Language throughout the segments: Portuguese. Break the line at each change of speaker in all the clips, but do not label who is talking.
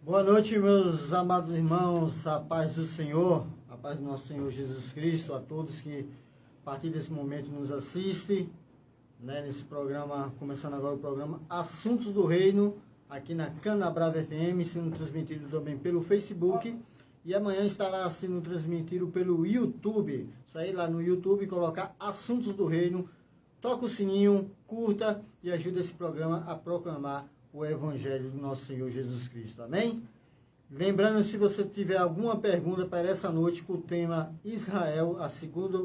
Boa noite, meus amados irmãos, a paz do Senhor, a paz do nosso Senhor Jesus Cristo, a todos que a partir desse momento nos assistem, nesse programa, começando agora o programa Assuntos do Reino, aqui na Canabrava FM, sendo transmitido também pelo Facebook, e amanhã estará sendo transmitido pelo YouTube. Sair lá no YouTube e colocar Assuntos do Reino, toca o sininho, curta e ajuda esse programa a proclamar o Evangelho do nosso Senhor Jesus Cristo. Amém? Lembrando, se você tiver alguma pergunta para essa noite com o tema Israel,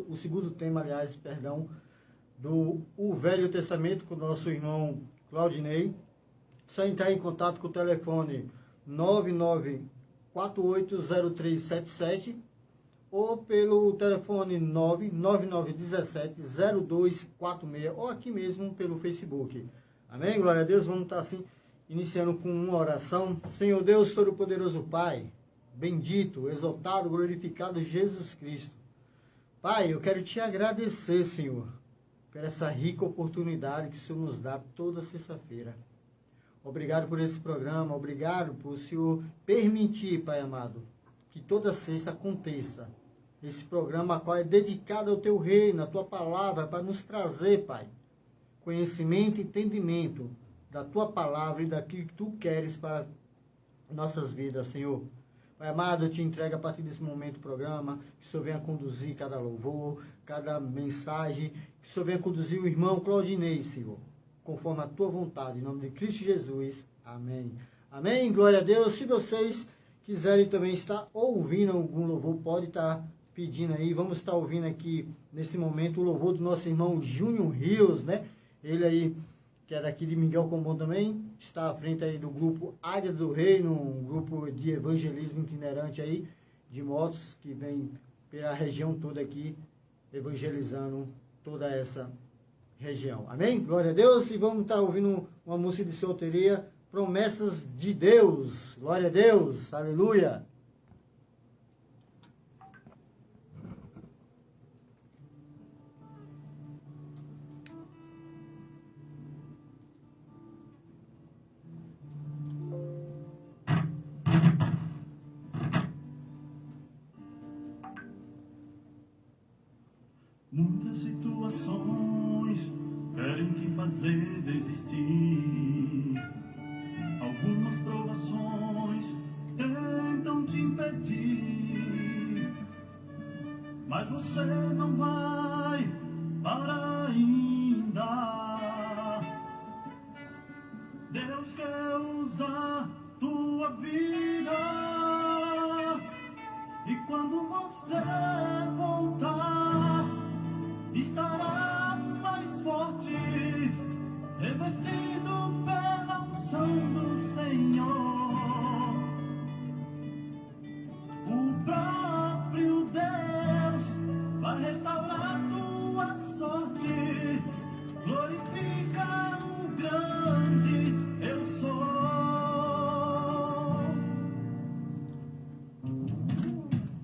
o segundo tema, aliás, do Velho Testamento, com o nosso irmão Claudinei, só entrar em contato com o telefone 99480377 ou pelo telefone 999170246 ou aqui mesmo pelo Facebook. Amém? Glória a Deus. Vamos estar assim, iniciando com uma oração. Senhor Deus Todo-Poderoso Pai, bendito, exaltado, glorificado Jesus Cristo. Pai, eu quero te agradecer, Senhor, por essa rica oportunidade que o Senhor nos dá toda sexta-feira. Obrigado por esse programa, obrigado por o Senhor permitir, Pai amado, que toda sexta aconteça esse programa, qual é dedicado ao teu reino, à tua palavra, para nos trazer, Pai, conhecimento e entendimento da tua palavra e daquilo que tu queres para nossas vidas, Senhor. Pai amado, eu te entrego a partir desse momento o programa, que o Senhor venha conduzir cada louvor, cada mensagem, que o Senhor venha conduzir o irmão Claudinei, Senhor, conforme a tua vontade, em nome de Cristo Jesus. Amém. Amém, glória a Deus. Se vocês quiserem também estar ouvindo algum louvor, pode estar pedindo aí. Vamos estar ouvindo aqui, nesse momento, o louvor do nosso irmão Júnior Rios, né? Ele aí, que é daqui de Miguel Combon também, está à frente aí do grupo Águia do Reino, um grupo de evangelismo itinerante aí, de motos, que vem pela região toda aqui, evangelizando toda essa região. Amém? Glória a Deus. E vamos estar ouvindo uma música de solteria, Promessas de Deus. Glória a Deus. Aleluia.
Muitas situações querem te fazer desistir. Algumas provações tentam te impedir. Mas você não vai parar ainda. Deus quer usar tua vida. E quando você voltar, estará mais forte, revestido pela unção do Senhor. O próprio Deus vai restaurar tua sorte. Glorifica o grande eu sou.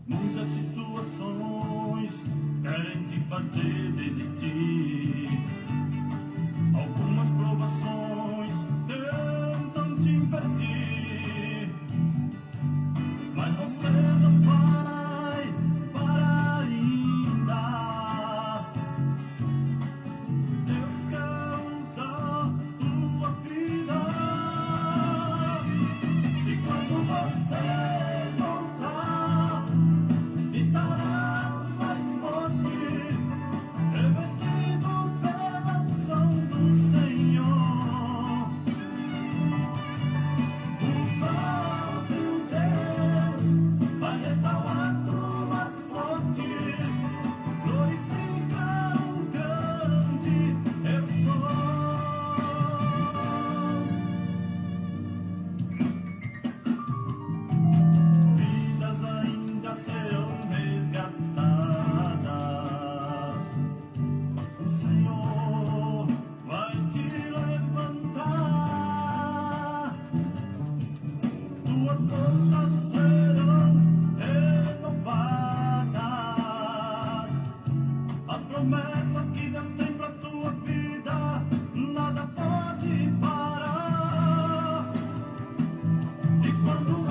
Muitas situações querem te fazer desistir. Algumas provações tentam te impedir. Mas você não vai parar ainda. Deus quer usar tua vida. E quando você voltar, estará mais forte, revestido pela unção do Senhor. O próprio Deus vai restaurar tua sorte. Glorifica o grande eu sou. Vidas ainda serão resgatadas. O Senhor vai te levantar. Tuas forças serão renovadas. As promessas que Deus tem pra tua vida, nada pode parar. E quando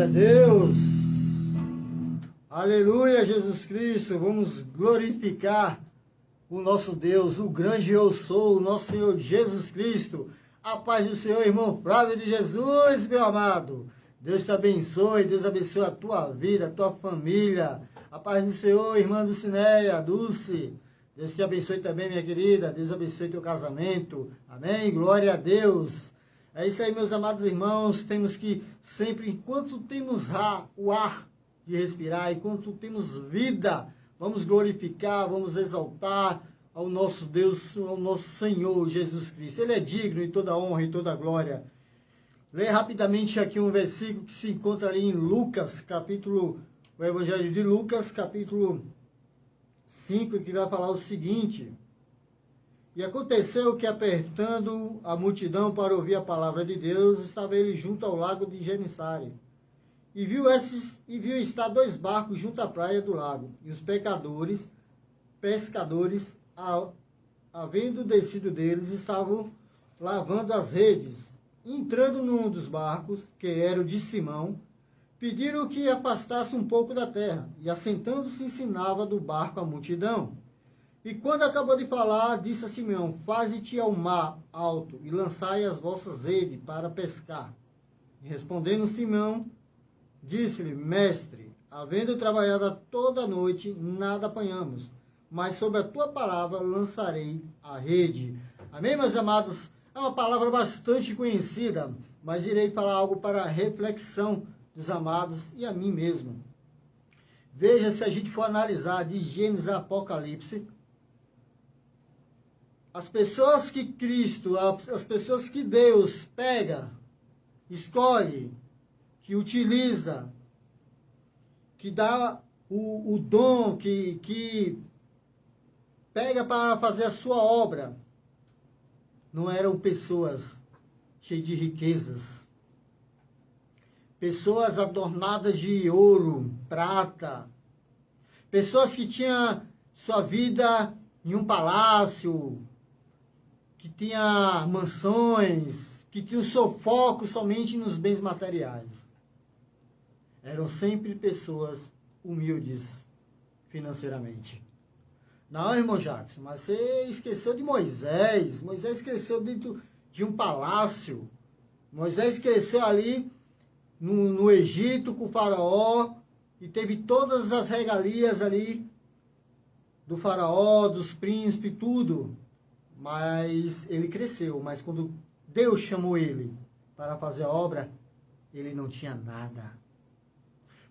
Glória a Deus. Aleluia, Jesus Cristo. Vamos glorificar o nosso Deus, o grande eu sou, o nosso Senhor Jesus Cristo. A paz do Senhor, irmão Flávio de Jesus, meu amado. Deus te abençoe, Deus abençoe a tua vida, a tua família. A paz do Senhor, irmã Dulcineia, Dulce. Deus te abençoe também, minha querida. Deus abençoe teu casamento. Amém? Glória a Deus. É isso aí, meus amados irmãos. Temos que sempre, enquanto temos o ar de respirar, enquanto temos vida, vamos glorificar, vamos exaltar ao nosso Deus, ao nosso Senhor Jesus Cristo. Ele é digno de toda honra e toda glória. Lê rapidamente aqui um versículo que se encontra ali em Lucas, o Evangelho de Lucas, capítulo 5, que vai falar o seguinte: E aconteceu que, apertando a multidão para ouvir a palavra de Deus, estava ele junto ao lago de Genesare. E viu estar 2 barcos junto à praia do lago, e os pescadores, havendo descido deles, estavam lavando as redes. Entrando num dos barcos, que era o de Simão, pediram que afastasse um pouco da terra, e assentando-se ensinava do barco a multidão. E quando acabou de falar, disse a Simão: Faze-te ao mar alto, e lançai as vossas redes para pescar. E respondendo Simão, disse-lhe: Mestre, havendo trabalhado toda a noite, nada apanhamos, mas sobre a tua palavra lançarei a rede. Amém, meus amados? É uma palavra bastante conhecida, mas irei falar algo para a reflexão dos amados e a mim mesmo. Veja, se a gente for analisar de Gênesis a Apocalipse, as pessoas que Cristo, as pessoas que Deus pega, escolhe, que utiliza, que dá o dom, que pega para fazer a sua obra, não eram pessoas cheias de riquezas, pessoas adornadas de ouro, prata, pessoas que tinham sua vida em um palácio, que tinha mansões, que tinham seu foco somente nos bens materiais. Eram sempre pessoas humildes financeiramente. Não, irmão Jackson, mas você esqueceu de Moisés. Moisés cresceu dentro de um palácio. Moisés cresceu ali no Egito com o faraó e teve todas as regalias ali do faraó, dos príncipes, tudo. Mas ele cresceu. Mas quando Deus chamou ele para fazer a obra, ele não tinha nada.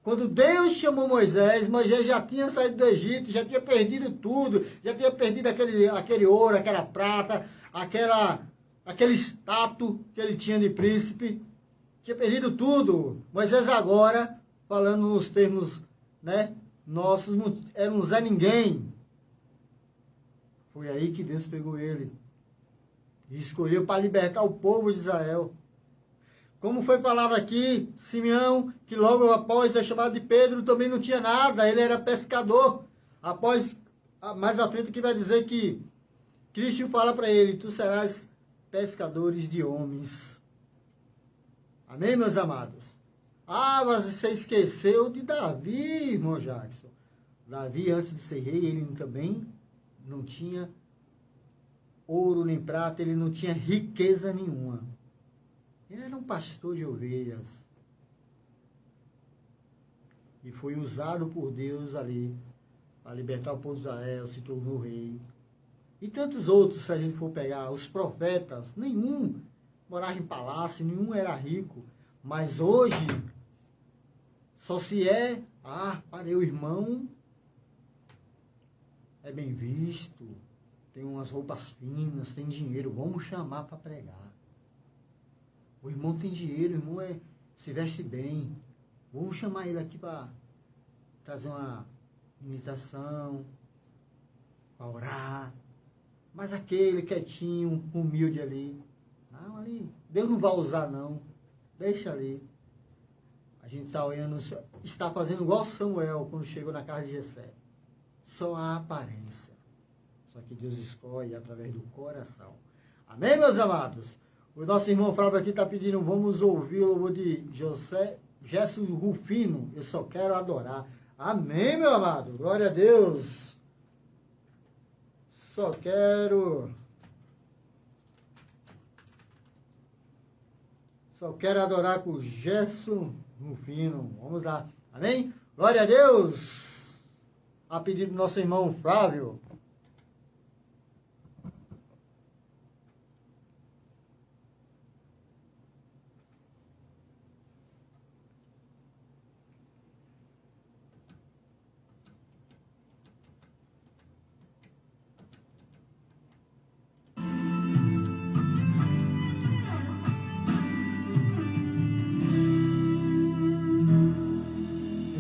Quando Deus chamou Moisés, Moisés já tinha saído do Egito, já tinha perdido tudo, já tinha perdido aquele ouro, aquela prata, aquele status que ele tinha de príncipe, tinha perdido tudo. Moisés agora, falando nos termos, né, nossos, era um Zé Ninguém. Foi aí que Deus pegou ele e escolheu para libertar o povo de Israel. Como foi falado aqui, Simeão, que logo após é chamado de Pedro, também não tinha nada, ele era pescador. Mais à frente que vai dizer que Cristo fala para ele: tu serás pescadores de homens. Amém, meus amados? Ah, mas você esqueceu de Davi, irmão Jackson. Davi, antes de ser rei, ele também não tinha ouro nem prata, ele não tinha riqueza nenhuma. Ele era um pastor de ovelhas. E foi usado por Deus ali para libertar o povo de Israel, se tornou rei. E tantos outros, se a gente for pegar, os profetas, nenhum morava em palácio, nenhum era rico. Mas hoje, só se é, para o irmão, é bem visto, tem umas roupas finas, tem dinheiro, vamos chamar para pregar. O irmão tem dinheiro, o irmão se veste bem. Vamos chamar ele aqui para trazer uma imitação, para orar. Mas aquele quietinho, humilde ali, não, ali, Deus não vai usar não, deixa ali. A gente está olhando, está fazendo igual Samuel quando chegou na casa de Jessé. Só a aparência. Só que Deus escolhe através do coração. Amém, meus amados? O nosso irmão Flávio aqui está pedindo, vamos ouvir o louvor de Gerson Rufino, eu só quero adorar. Amém, meu amado. Glória a Deus. Só quero adorar com o Gerson Rufino. Vamos lá. Amém? Glória a Deus. A pedido do nosso irmão Flávio.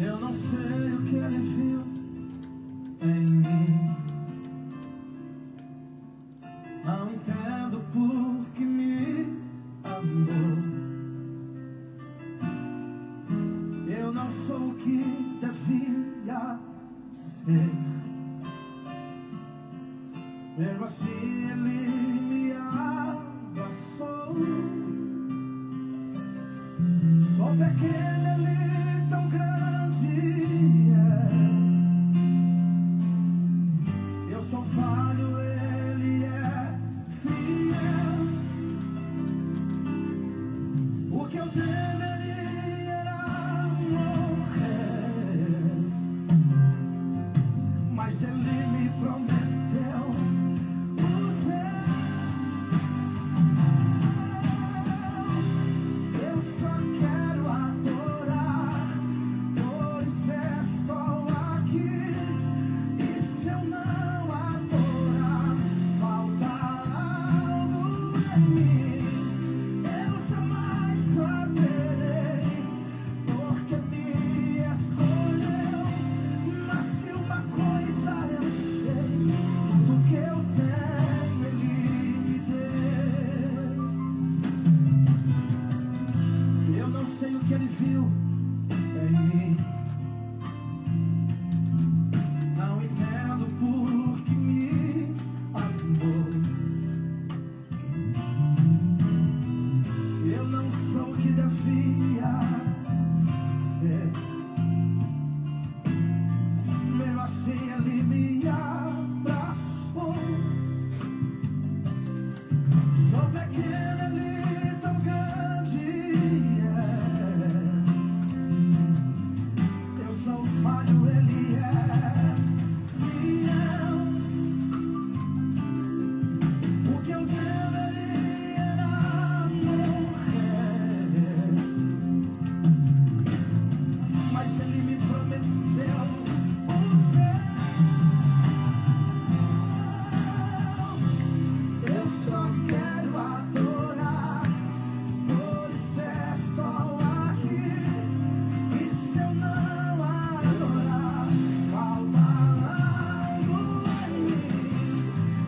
Eu não sei o que ele viu em mim. Não entendo por que me amou. Eu não sou o que devia ser. Mesmo assim ele me abraçou. Sou pequeno, ele tão grande é. Eu sou falho, ele é fiel. O que eu deveria era morrer, mas ele me prometeu o céu. Eu só quero adorar, por isso estou aqui. E se eu não adorar, falta algo em mim. Eu jamais saberei, porque me escolheu. Mas se uma coisa eu sei, tudo que eu tenho ele me deu. Eu não sei o que ele viu em mim. Não entendo por que me amou. Eu não sou o que devia ser. Mesmo assim ele me abraçou. Sou pequeno, ele tão grande é. Eu sou falho, ele é fiel. O que eu deveria era morrer, mas ele me prometeu o céu. Eu só quero adorar, por isso estou aqui. E se eu não adorar, falta algo em mim.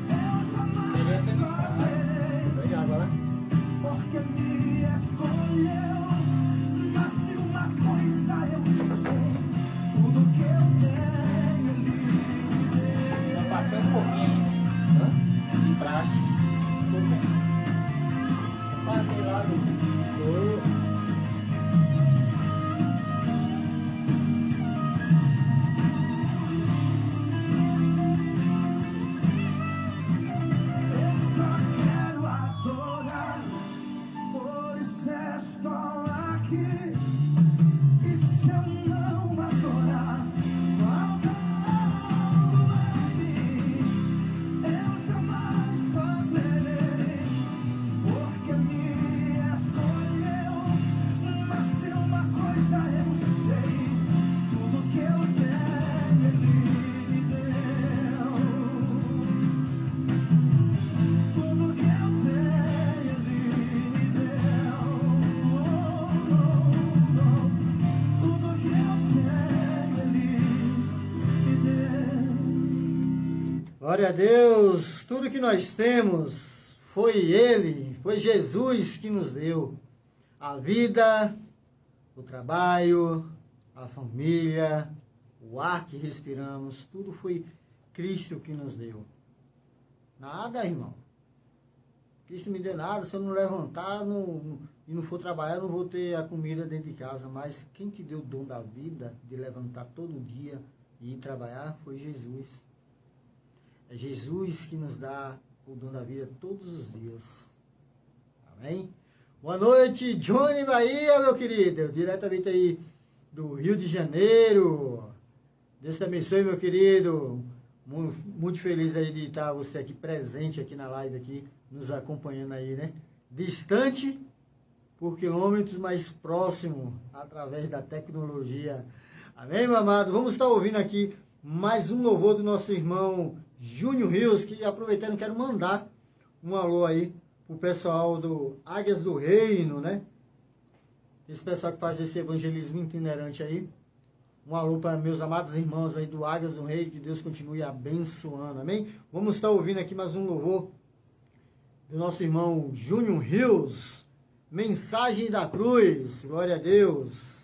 Eu jamais saberei,
Obrigado, agora.
porque me escolheu. Mas se uma coisa eu sei, tudo que eu tenho ele me deu.
Tá passando um pouquinho de praxe.
Passei lá do...
Eu só quero adorar, por isso estou aqui. E se eu não adorar, falta algo em mim. Eu jamais saberei, porque me escolheu. Mas se uma coisa eu sei, tudo que eu tenho ele me deu. Tudo que eu tenho ele me deu. Tudo que eu tenho ele me deu.
Glória a Deus. Tudo que nós temos foi Ele, foi Jesus que nos deu. A vida, o trabalho, a família, o ar que respiramos, tudo foi Cristo que nos deu. Nada, irmão. Cristo me deu nada, se eu não levantar e não for trabalhar, eu não vou ter a comida dentro de casa. Mas quem te deu o dom da vida, de levantar todo dia e ir trabalhar, foi Jesus. É Jesus que nos dá o dom da vida todos os dias. Amém? Boa noite, Johnny Bahia, meu querido. Diretamente aí do Rio de Janeiro. Deus te abençoe, meu querido. Muito feliz aí de estar você aqui presente aqui na live, aqui, nos acompanhando aí, né? Distante por quilômetros, mais próximo através da tecnologia. Amém, meu amado? Vamos estar ouvindo aqui mais um louvor do nosso irmão Júnior Rios, que aproveitando, quero mandar um alô aí pro pessoal do Águias do Reino, né? Esse pessoal que faz esse evangelismo itinerante aí. Um alô para meus amados irmãos aí do Águias do Reino, que Deus continue abençoando, amém? Vamos estar ouvindo aqui mais um louvor do nosso irmão Júnior Rios. Mensagem da Cruz, glória a Deus.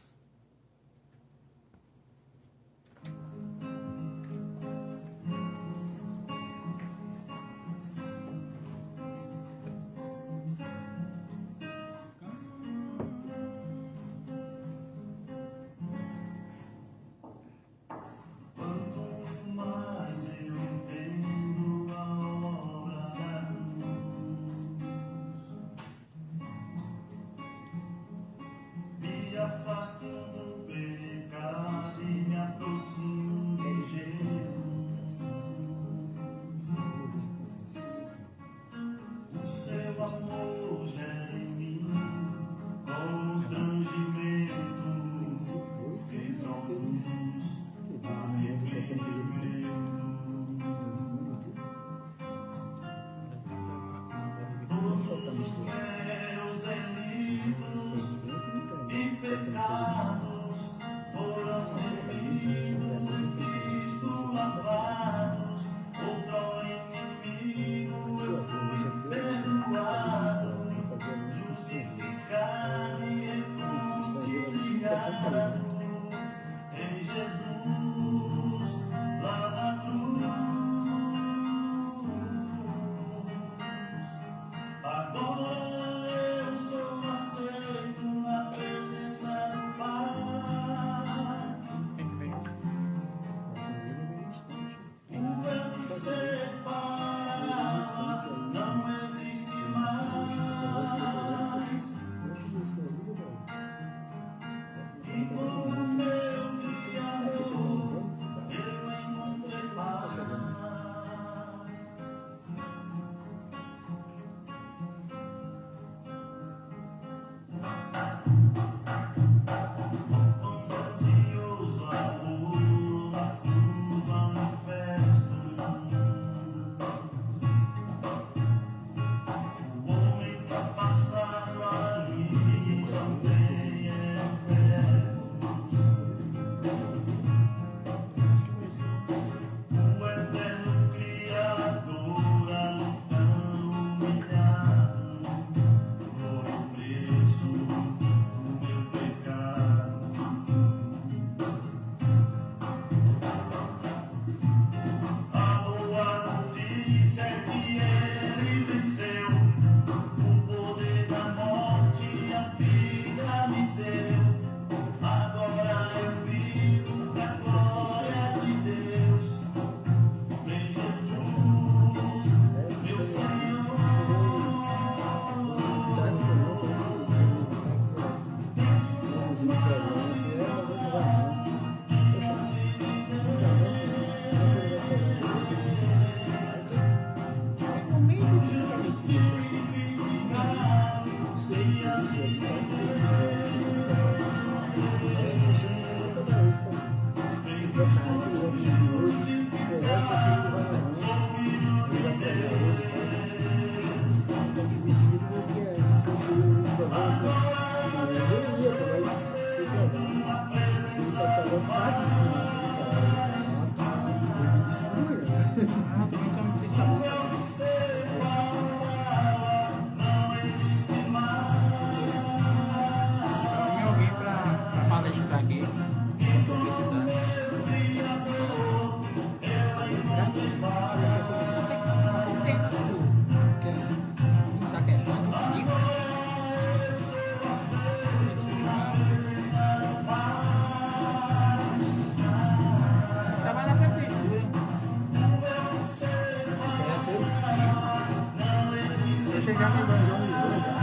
já me evangelizou já.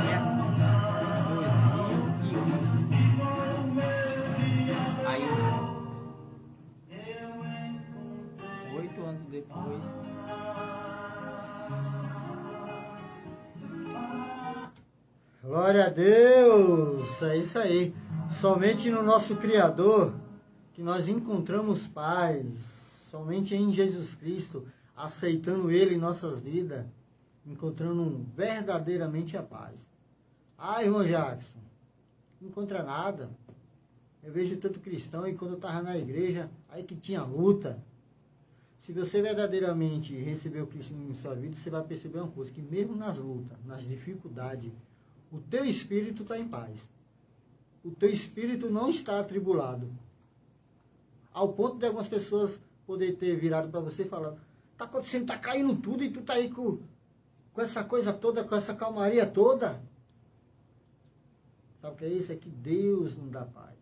É. 2011. Aí, 8 anos depois.
Glória a Deus! É isso aí. Somente no nosso Criador que nós encontramos paz. Somente em Jesus Cristo, aceitando Ele em nossas vidas, encontrando verdadeiramente a paz. Ah, irmão Jackson, não encontra nada. Eu vejo tanto cristão e quando eu estava na igreja, aí que tinha luta. Se você verdadeiramente recebeu Cristo em sua vida, você vai perceber uma coisa, que mesmo nas lutas, nas dificuldades, o teu espírito está em paz. O teu espírito não está atribulado. Ao ponto de algumas pessoas poder ter virado para você e falar, está acontecendo, está caindo tudo e tu está aí com essa coisa toda, com essa calmaria toda. Sabe o que é isso? É que Deus não dá paz.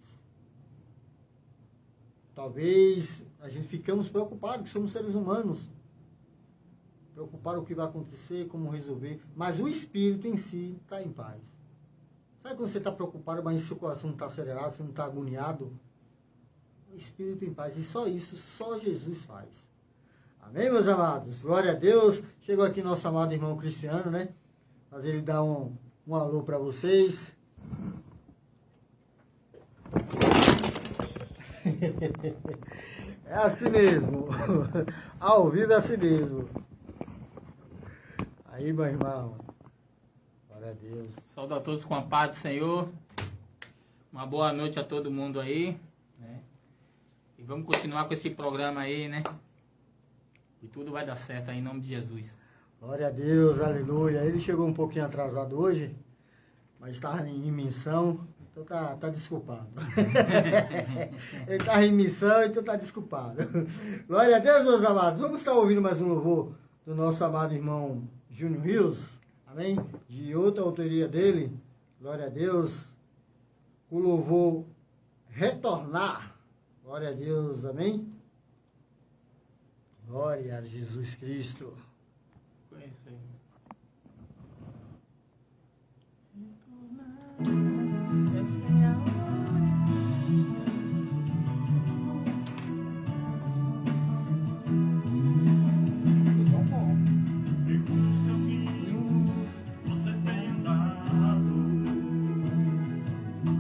Talvez a gente ficamos preocupados, que somos seres humanos. Preocupados com o que vai acontecer, como resolver. Mas o espírito em si está em paz. Sabe quando você está preocupado, mas seu coração não está acelerado, você não está agoniado? O espírito em paz. E só isso, só Jesus faz. Amém, meus amados? Glória a Deus. Chegou aqui nosso amado irmão Cristiano, né? Fazer ele dar um alô para vocês. É assim mesmo. Ao vivo é assim mesmo. Aí, meu irmão. Glória a Deus.
Saúde a todos com a paz do Senhor. Uma boa noite a todo mundo aí, né? E vamos continuar com esse programa aí, né? E tudo vai dar certo aí, em nome de Jesus.
Glória a Deus, aleluia. Ele chegou um pouquinho atrasado hoje, mas estava em missão, então tá desculpado. Ele estava em missão, então tá desculpado. Glória a Deus, meus amados. Vamos estar ouvindo mais um louvor do nosso amado irmão Júnior Rios, amém? De outra autoria dele, glória a Deus. O louvor Retornar. Glória a Deus, amém? Glória a Jesus Cristo.
Conheço aí.
Você tem andado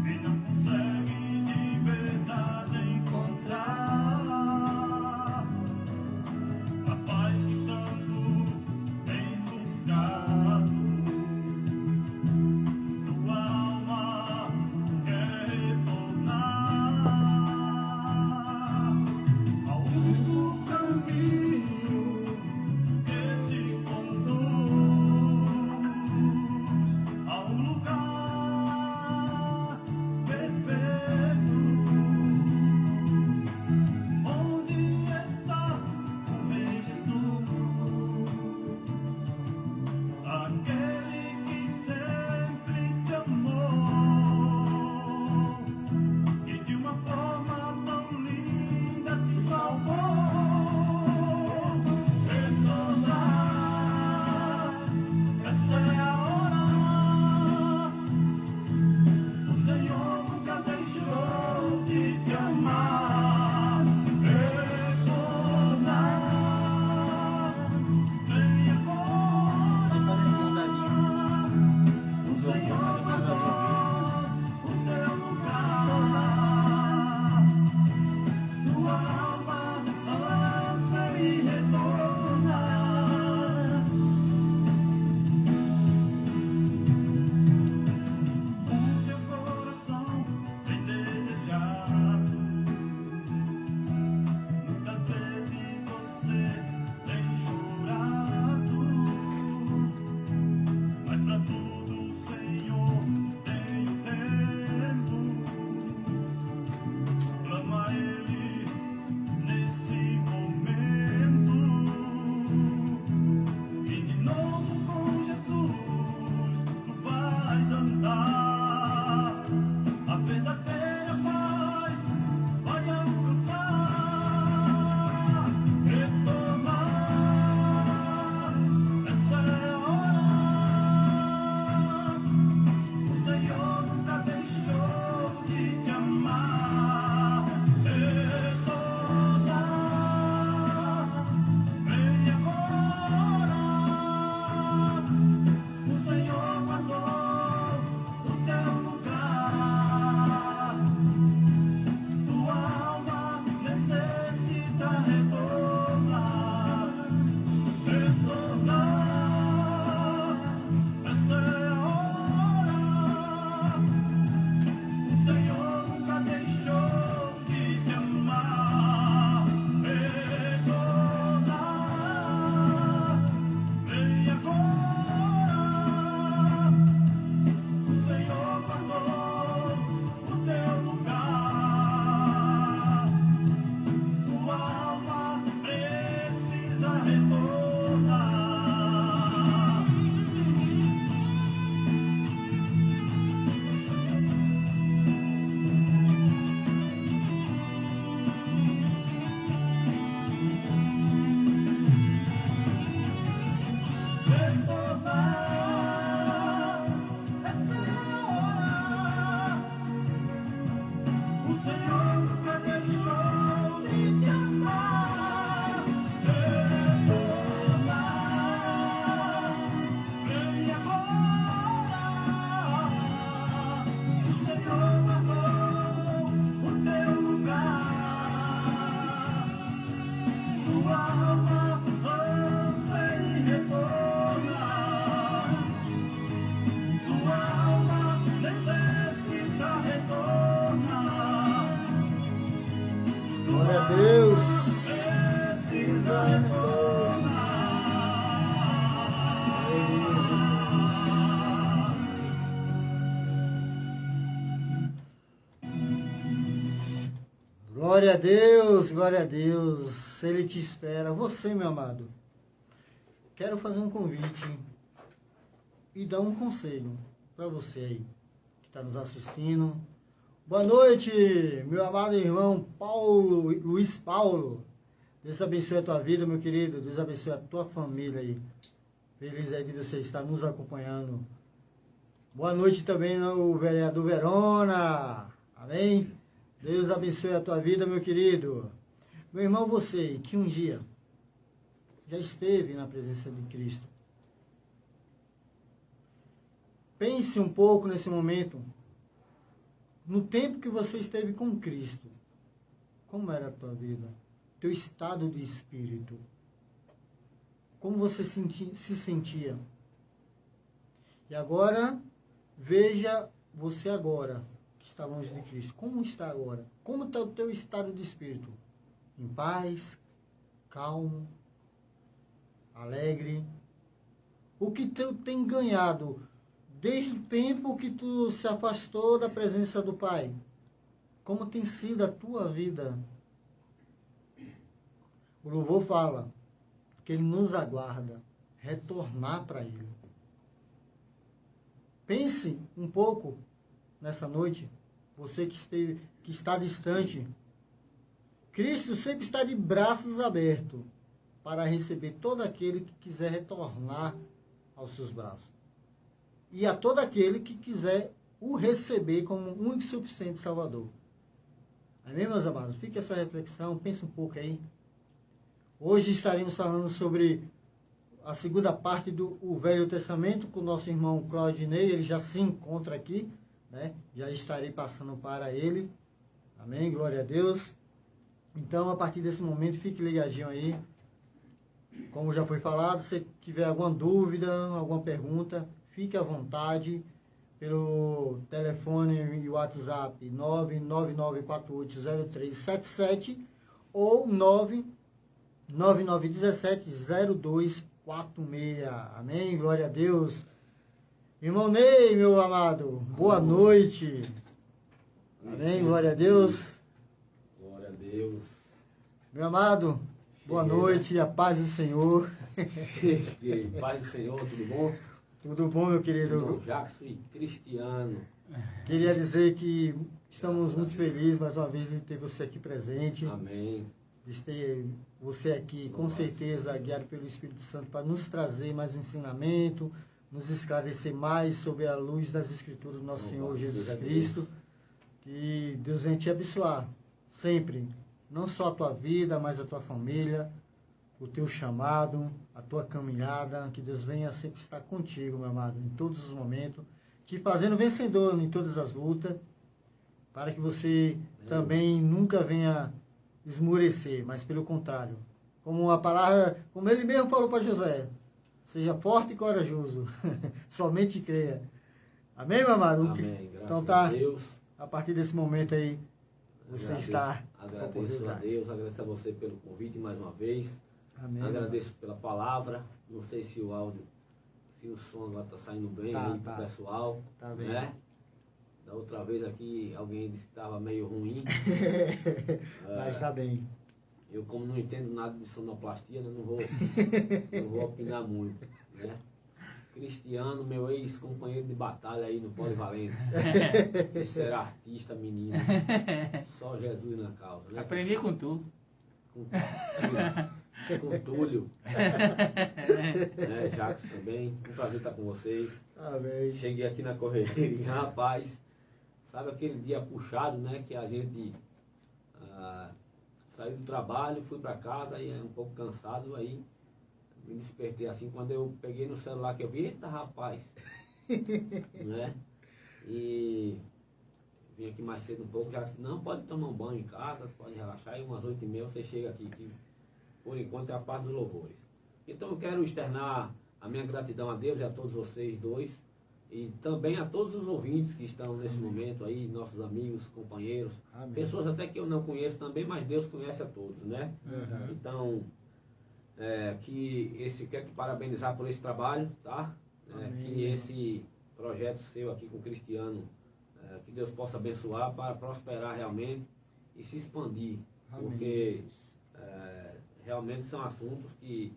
e não consegue de verdade encontrar a paz que tanto tens buscado. Tua alma
Glória a Deus, glória a Deus. Ele te espera. Você, meu amado, quero fazer um convite e dar um conselho para você aí que está nos assistindo. Boa noite, meu amado irmão Paulo, Luiz Paulo. Deus abençoe a tua vida, meu querido. Deus abençoe a tua família aí. Feliz aí de você estar nos acompanhando. Boa noite também ao vereador Verona. Amém? Deus abençoe a tua vida, meu querido. Meu irmão, você que um dia já esteve na presença de Cristo. Pense um pouco nesse momento, no tempo que você esteve com Cristo. Como era a tua vida? Teu estado de espírito? Como você se sentia? E agora, veja você agora, que está longe de Cristo. Como está agora? Como está o teu estado de espírito? Em paz? Calmo? Alegre? O que tu tem ganhado desde o tempo que tu se afastou da presença do Pai? Como tem sido a tua vida? O louvor fala que Ele nos aguarda retornar para Ele. Pense um pouco nessa noite, você que está distante. Cristo sempre está de braços abertos para receber todo aquele que quiser retornar aos seus braços. E a todo aquele que quiser o receber como único e suficiente Salvador. Amém, meus amados? Fique essa reflexão, pense um pouco aí. Hoje estaremos falando sobre a segunda parte do Velho Testamento com o nosso irmão Claudinei. Ele já se encontra aqui, né? Já estarei passando para ele. Amém? Glória a Deus. Então, a partir desse momento, fique ligadinho aí. Como já foi falado, se tiver alguma dúvida, alguma pergunta, fique à vontade pelo telefone e WhatsApp 999480377 ou 999170246. Amém? Glória a Deus. Irmão Ney, meu amado, boa noite. Amém? Glória a Deus.
Glória a Deus.
Meu amado, boa noite, a paz do Senhor.
Cheguei. Paz do Senhor, tudo bom?
Tudo bom, meu querido?
Irmão Jackson e Cristiano.
Queria dizer que estamos muito felizes mais uma vez de ter você aqui presente.
Amém.
De ter você aqui, com certeza, guiado pelo Espírito Santo, para nos trazer mais um ensinamento, nos esclarecer mais sobre a luz das Escrituras do nosso Senhor Jesus Cristo. Que Deus venha te abençoar, sempre. Não só a tua vida, mas a tua família, o teu chamado, a tua caminhada. Que Deus venha sempre estar contigo, meu amado, em todos os momentos. Te fazendo vencedor em todas as lutas, para que você também nunca venha esmurecer, mas pelo contrário. Como a palavra, como ele mesmo falou para José, seja forte e corajoso, somente creia. Amém, meu amado?
Amém. Graças
Então tá,
a Deus.
a partir desse momento aí, você está...
Agradeço a Deus, agradeço a você pelo convite mais uma vez.
Amém.
Agradeço pela palavra. Não sei se o áudio, se o som agora está saindo bem
Tá,
aí
tá.
pro pessoal.
Tá bem.
Né? Da outra vez aqui alguém disse que estava meio ruim.
Mas tá bem.
Eu, como não entendo nada de sonoplastia, né, não vou opinar muito, né? Cristiano, meu ex-companheiro de batalha aí no Polivalente. Esse era artista, menino. Só Jesus na causa, né?
Aprendi com tu.
Com Túlio. Né, Jackson também. Um prazer estar com vocês.
Amém.
Cheguei aqui na correria, rapaz. Sabe aquele dia puxado, né? Que a gente saiu do trabalho, fui para casa e um pouco cansado, aí me despertei assim, quando eu peguei no celular que eu vi, eita rapaz, né? E vim aqui mais cedo um pouco, já disse, não, pode tomar um banho em casa, pode relaxar, e umas 8h30 você chega aqui, que por enquanto é a parte dos louvores. Então eu quero externar a minha gratidão a Deus e a todos vocês dois, e também a todos os ouvintes que estão nesse momento aí, nossos amigos, companheiros,
Amém.
pessoas até que eu não conheço também, mas Deus conhece a todos, né?
Uhum.
Então, quero te parabenizar por esse trabalho, tá?
Amém.
Que esse projeto seu aqui com o Cristiano, que Deus possa abençoar para prosperar realmente e se expandir
Amém.
Porque realmente são assuntos que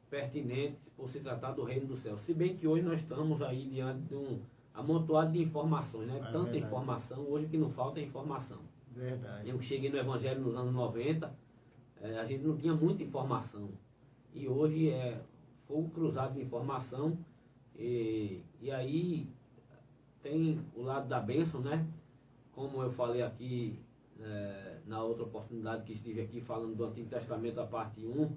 pertinentes por se tratar do reino do céu. Se bem que hoje nós estamos aí diante de um amontoado de informações, né? Tanta
verdade.
informação, hoje o que não falta é informação.
Verdade.
Eu que cheguei no Evangelho nos anos 90, a gente não tinha muita informação. E hoje é fogo cruzado de informação. E aí tem o lado da bênção, né? Como eu falei aqui na outra oportunidade que estive aqui falando do Antigo Testamento, a parte 1,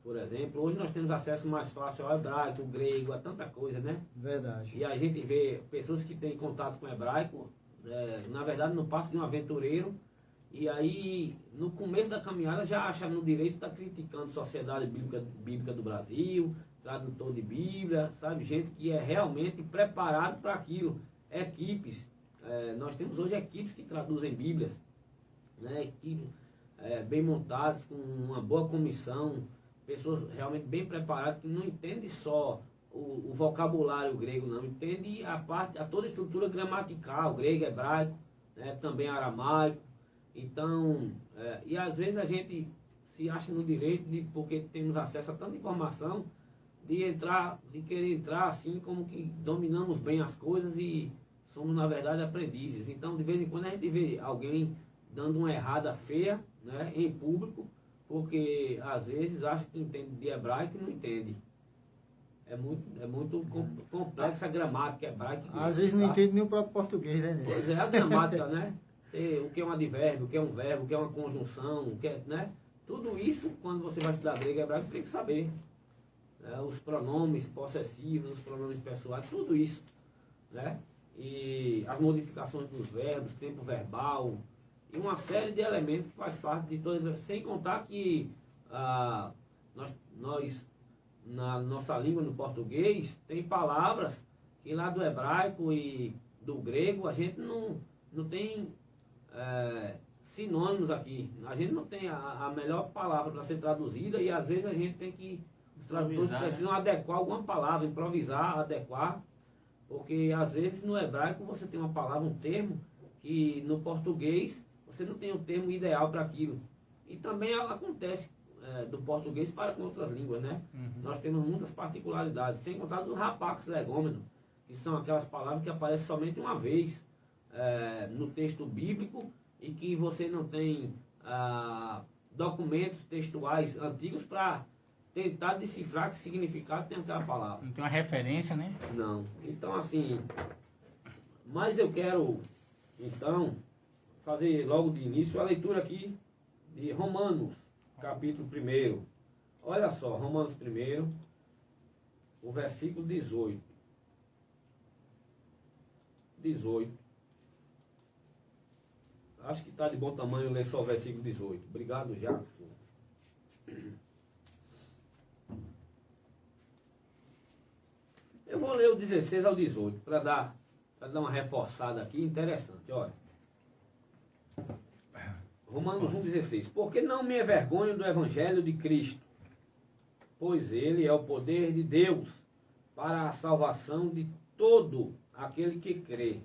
por exemplo. Hoje nós temos acesso mais fácil ao hebraico, ao grego, a tanta coisa, né?
Verdade.
E a gente vê pessoas que têm contato com o hebraico, na verdade não passa de um aventureiro, e aí no começo da caminhada já acha no direito de estar criticando a Sociedade Bíblica do Brasil, tradutor de Bíblia, sabe? Gente que é realmente preparado para aquilo. Equipes, nós temos hoje equipes que traduzem Bíblias, né? Equipes bem montadas, com uma boa comissão, pessoas realmente bem preparadas, que não entendem só o vocabulário grego, não, entende toda a estrutura gramatical, grego, hebraico, né, também aramaico. Então, e às vezes a gente se acha no direito, porque temos acesso a tanta informação, de querer entrar assim, como que dominamos bem as coisas e somos, na verdade, aprendizes. Então, de vez em quando a gente vê alguém dando uma errada feia, né, em público, porque às vezes acha que entende de hebraico e não entende. É muito complexa a gramática hebraica.
Às vezes não entende nem o próprio português, né?
Pois é, a gramática, né? O que é um advérbio, o que é um verbo, o que é uma conjunção, o que é, né? Tudo isso, quando você vai estudar grego e hebraico, você tem que saber. Os pronomes possessivos, os pronomes pessoais, tudo isso, né? E as modificações dos verbos, tempo verbal, e uma série de elementos que faz parte de toda, sem contar que nós na nossa língua, no português, tem palavras que lá do hebraico e do grego a gente não tem sinônimos aqui. A gente não tem a melhor palavra para ser traduzida, e às vezes a gente tem que, os tradutores precisam adequar alguma palavra, improvisar, adequar, porque às vezes no hebraico você tem uma palavra, um termo, que no português você não tem o termo ideal para aquilo. E também acontece do português para com outras línguas, né?
Uhum.
Nós temos muitas particularidades, sem contar dos rapax legômenos, que são aquelas palavras que aparecem somente uma vez no texto bíblico, e que você não tem documentos textuais antigos para tentar decifrar que significado tem aquela palavra.
Não tem uma referência, né?
Não. Então, assim, mas eu quero, então, fazer logo de início a leitura aqui de Romanos, capítulo 1. Olha só, Romanos 1, o versículo 18. 18. Acho que está de bom tamanho ler só o versículo 18. Obrigado, Jackson. Eu vou ler o 16 ao 18 para dar uma reforçada aqui interessante. Olha. Romanos 1,16. Porque não me envergonho do Evangelho de Cristo, pois ele é o poder de Deus para a salvação de todo aquele que crê.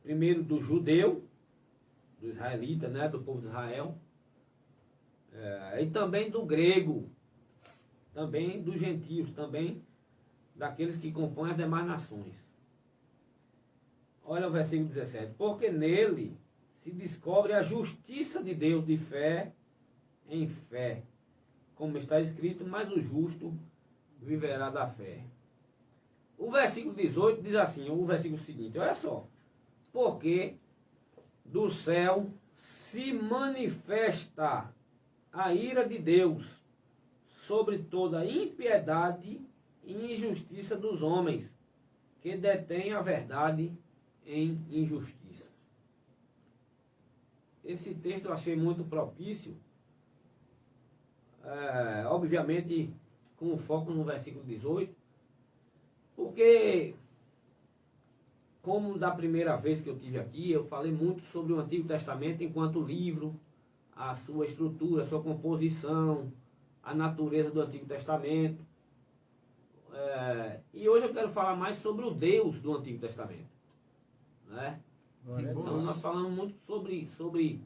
Primeiro do judeu, do israelita, né, do povo de Israel, e também do grego, também dos gentios, também daqueles que compõem as demais nações. Olha o versículo 17. Porque nele se descobre a justiça de Deus de fé em fé, como está escrito, mas o justo viverá da fé. O versículo 18 diz assim, o versículo seguinte, olha só. Porque do céu se manifesta a ira de Deus sobre toda a impiedade e injustiça dos homens, que detêm a verdade em injustiça. Esse texto eu achei muito propício, obviamente com foco no versículo 18, porque, como da primeira vez que eu tive aqui, eu falei muito sobre o Antigo Testamento enquanto livro, a sua estrutura, a sua composição, a natureza do Antigo Testamento. E hoje eu quero falar mais sobre o Deus do Antigo Testamento, né?
Glória a
Então
Deus.
nós falamos muito sobre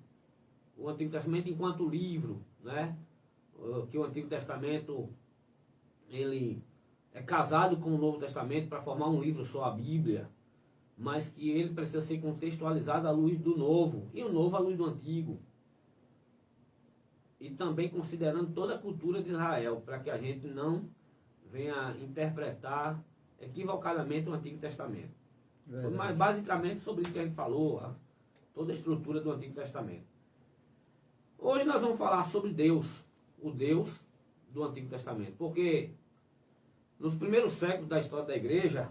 o Antigo Testamento enquanto livro, né? Que o Antigo Testamento ele é casado com o Novo Testamento para formar um livro só, a Bíblia, mas que ele precisa ser contextualizado à luz do Novo, e o Novo à luz do Antigo. E também considerando toda a cultura de Israel, para que a gente não venha interpretar equivocadamente o Antigo Testamento.
Verdade.
Mas basicamente sobre isso que a gente falou, toda a estrutura do Antigo Testamento. Hoje nós vamos falar sobre Deus, o Deus do Antigo Testamento, porque nos primeiros séculos da história da igreja,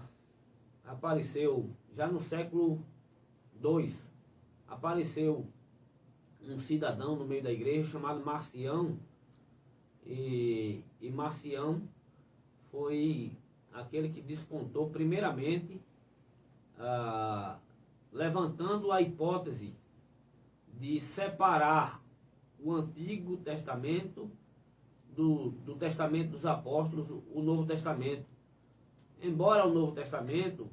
apareceu, já no século II, apareceu um cidadão no meio da igreja chamado Marcião, e Marcião foi aquele que despontou primeiramente, levantando a hipótese de separar o Antigo Testamento do Testamento dos Apóstolos, o Novo Testamento. Embora o Novo Testamento,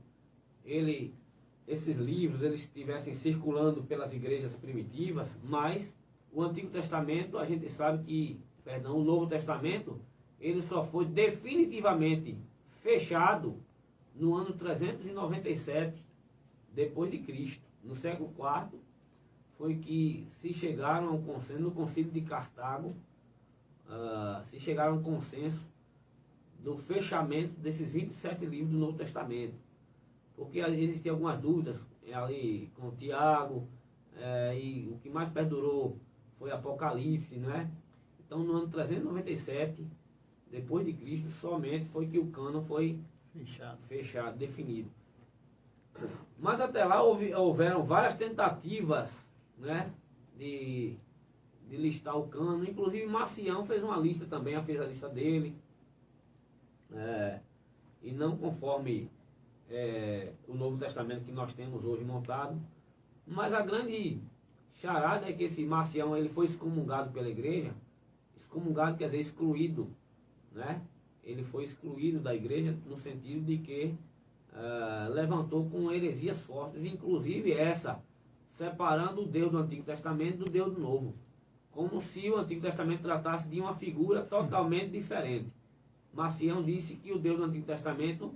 esses livros eles estivessem circulando pelas igrejas primitivas, mas o Antigo Testamento, a gente sabe que, o Novo Testamento, ele só foi definitivamente fechado no ano 397 depois de Cristo. No século IV foi que se chegaram a um consenso, no Concílio de Cartago, se chegaram a um consenso do fechamento desses 27 livros do Novo Testamento. Porque existiam algumas dúvidas ali com Tiago, e o que mais perdurou foi Apocalipse, né? Então no ano 397, depois de Cristo, somente foi que o cânon foi fechado, definido. Mas até lá houveram várias tentativas, né, de listar o cânon. Inclusive Marcião fez uma lista também, fez a lista dele, e não conforme o Novo Testamento que nós temos hoje montado. Mas a grande charada é que esse Marcião ele foi excomungado pela igreja. Excomungado quer dizer excluído, né? Ele foi excluído da igreja no sentido de que levantou com heresias fortes, inclusive essa, separando o Deus do Antigo Testamento do Deus do Novo, como se o Antigo Testamento tratasse de uma figura totalmente diferente. Marcião disse que o Deus do Antigo Testamento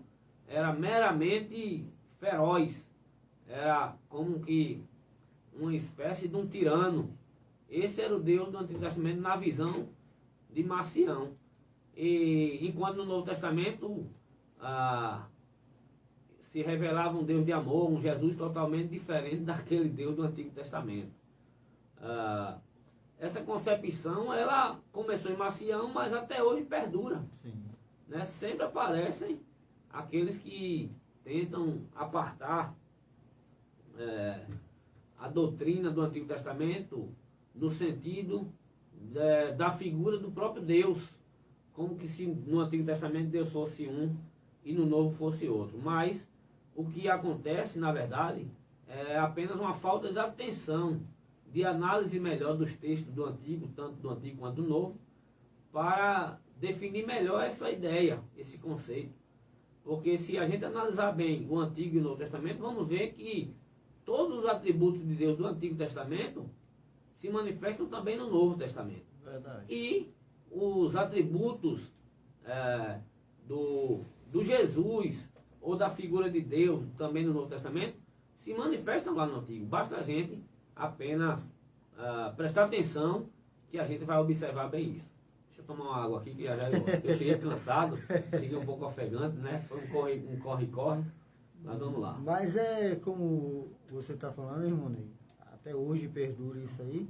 era meramente feroz, era como que uma espécie de um tirano. Esse era o Deus do Antigo Testamento na visão de Marcião. E enquanto no Novo Testamento se revelava um Deus de amor, um Jesus totalmente diferente daquele Deus do Antigo Testamento. Essa concepção ela começou em Marcião, mas até hoje perdura.
Sim.
Né? Sempre aparecem aqueles que tentam apartar a doutrina do Antigo Testamento no sentido da figura do próprio Deus, como que se no Antigo Testamento Deus fosse um e no Novo fosse outro. Mas o que acontece, na verdade, é apenas uma falta de atenção, de análise melhor dos textos do Antigo, tanto do Antigo quanto do Novo, para definir melhor essa ideia, esse conceito. Porque se a gente analisar bem o Antigo e o Novo Testamento, vamos ver que todos os atributos de Deus do Antigo Testamento se manifestam também no Novo Testamento.
Verdade.
E os atributos do Jesus ou da figura de Deus também no Novo Testamento se manifestam lá no Antigo. Basta a gente apenas prestar atenção que a gente vai observar bem isso. Deixa eu tomar uma água aqui, que eu cheguei cansado, cheguei um pouco ofegante, né? Foi um corre-corre, mas vamos lá.
Mas é como você está falando, irmão Ney, até hoje perdura isso aí.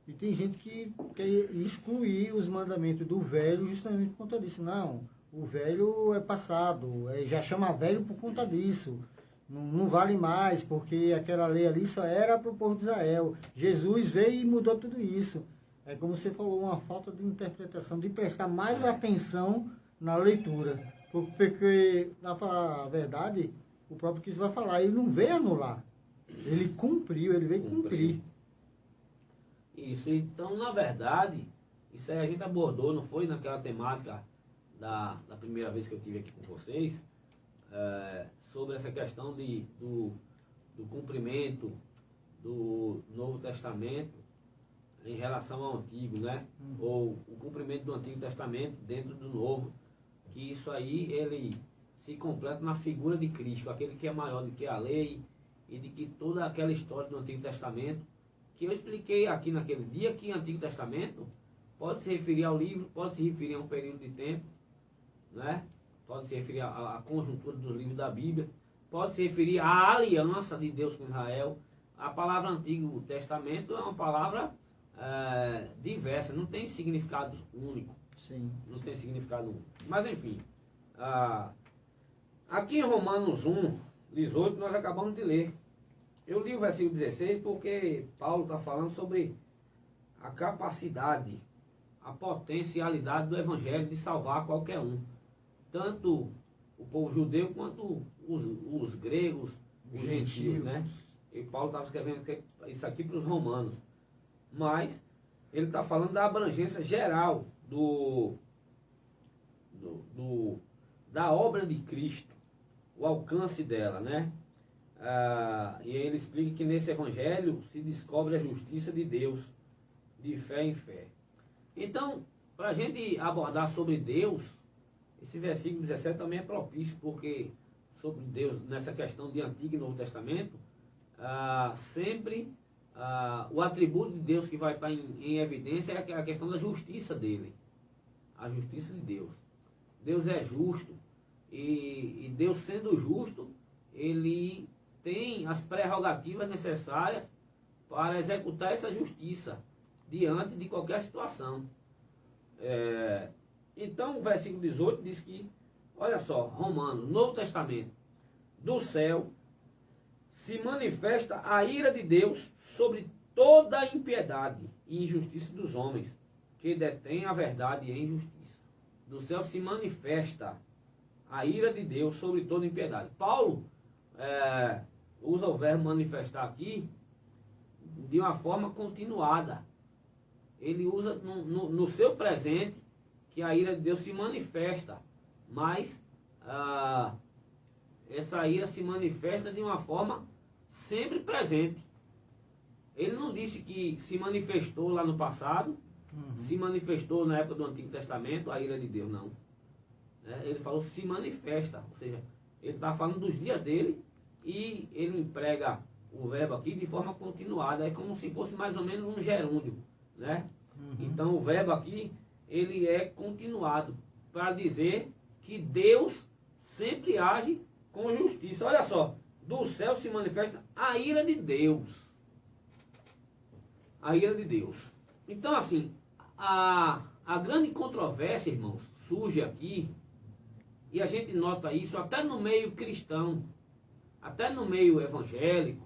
E tem gente que quer excluir os mandamentos do velho justamente por conta disso. Não, o velho é passado, já chama velho por conta disso. Não vale mais, porque aquela lei ali só era para o povo de Israel. Jesus veio e mudou tudo isso. É como você falou, uma falta de interpretação, de prestar mais atenção na leitura. Porque, na falar a verdade, o próprio Cristo vai falar, ele não veio anular. Ele cumpriu, ele veio cumprir.
Isso, então, na verdade, isso aí a gente abordou, não foi naquela temática da primeira vez que eu estive aqui com vocês, sobre essa questão do cumprimento do Novo Testamento, em relação ao Antigo, né? Ou o cumprimento do Antigo Testamento dentro do Novo, que isso aí ele se completa na figura de Cristo, aquele que é maior do que a lei e de que toda aquela história do Antigo Testamento, que eu expliquei aqui naquele dia, que o Antigo Testamento pode se referir ao livro, pode se referir a um período de tempo, né? Pode se referir à conjuntura dos livros da Bíblia, pode se referir à aliança de Deus com Israel. A palavra Antigo Testamento é uma palavra diversa, não tem significado único.
Sim.
Não tem significado único. Mas enfim, aqui em Romanos 1, 18, nós acabamos de ler. Eu li o versículo 16 porque Paulo está falando sobre a capacidade, a potencialidade do Evangelho de salvar qualquer um. Tanto o povo judeu quanto os gregos, os gentios, né? E Paulo estava escrevendo isso aqui para os romanos. Mas ele está falando da abrangência geral da obra de Cristo, o alcance dela, né? E aí ele explica que nesse evangelho se descobre a justiça de Deus, de fé em fé. Então, para a gente abordar sobre Deus, esse versículo 17 também é propício, porque sobre Deus, nessa questão de Antigo e Novo Testamento, sempre o atributo de Deus que vai estar em evidência é a questão da justiça dele. A justiça de Deus. Deus é justo, e Deus sendo justo, ele tem as prerrogativas necessárias para executar essa justiça diante de qualquer situação. Então o versículo 18 diz que, olha só, Romanos, Novo Testamento, do céu se manifesta a ira de Deus sobre toda a impiedade e injustiça dos homens, que detêm a verdade em justiça. Do céu se manifesta a ira de Deus sobre toda a impiedade. Paulo usa o verbo manifestar aqui de uma forma continuada. Ele usa no seu presente que a ira de Deus se manifesta, mas essa ira se manifesta de uma forma sempre presente. Ele não disse que se manifestou lá no passado, se manifestou na época do Antigo Testamento, a ira de Deus, não. Ele falou se manifesta, ou seja, ele está falando dos dias dele e ele emprega o verbo aqui de forma continuada, é como se fosse mais ou menos um gerúndio, né? Então o verbo aqui, ele é continuado, para dizer que Deus sempre age com justiça. Olha só, do céu se manifesta a ira de Deus. A ira de Deus. Então assim, a grande controvérsia, irmãos, surge aqui, e a gente nota isso até no meio cristão, até no meio evangélico.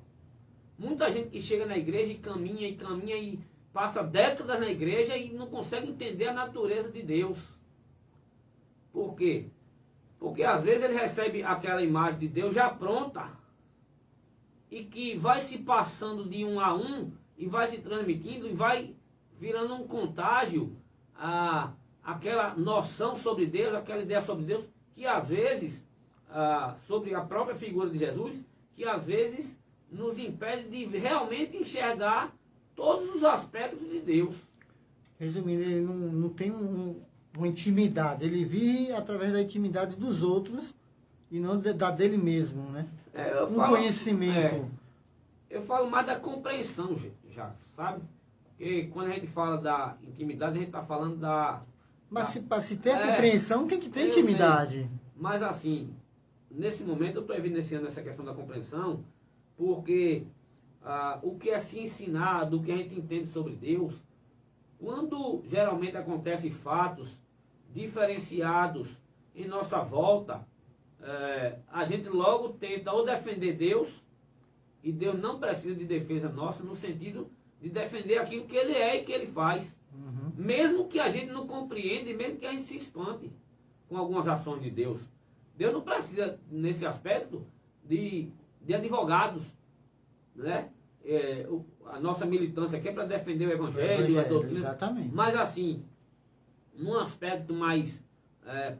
Muita gente que chega na igreja e caminha e passa décadas na igreja e não consegue entender a natureza de Deus. Por quê? Porque às vezes ele recebe aquela imagem de Deus já pronta e que vai se passando de um a um e vai se transmitindo e vai virando um contágio aquela noção sobre Deus, aquela ideia sobre Deus, que às vezes, sobre a própria figura de Jesus, que às vezes nos impede de realmente enxergar todos os aspectos de Deus.
Resumindo, ele não tem uma intimidade, ele vive através da intimidade dos outros e não da dele mesmo, né? Conhecimento.
Eu falo mais da compreensão, já, sabe? Porque quando a gente fala da intimidade, a gente está falando da...
Mas para se ter compreensão, tem que ter intimidade.
Sei. Mas assim, nesse momento eu estou evidenciando essa questão da compreensão, porque o que é se ensinado, o que a gente entende sobre Deus, quando geralmente acontecem fatos diferenciados em nossa volta, a gente logo tenta ou defender Deus, e Deus não precisa de defesa nossa, no sentido de defender aquilo que Ele é e que Ele faz. Mesmo que a gente não compreenda e mesmo que a gente se espante com algumas ações de Deus. Deus não precisa, nesse aspecto, de advogados, né? A nossa militância aqui é para defender o Evangelho, as doutrinas.
Exatamente.
Mas assim, num aspecto mais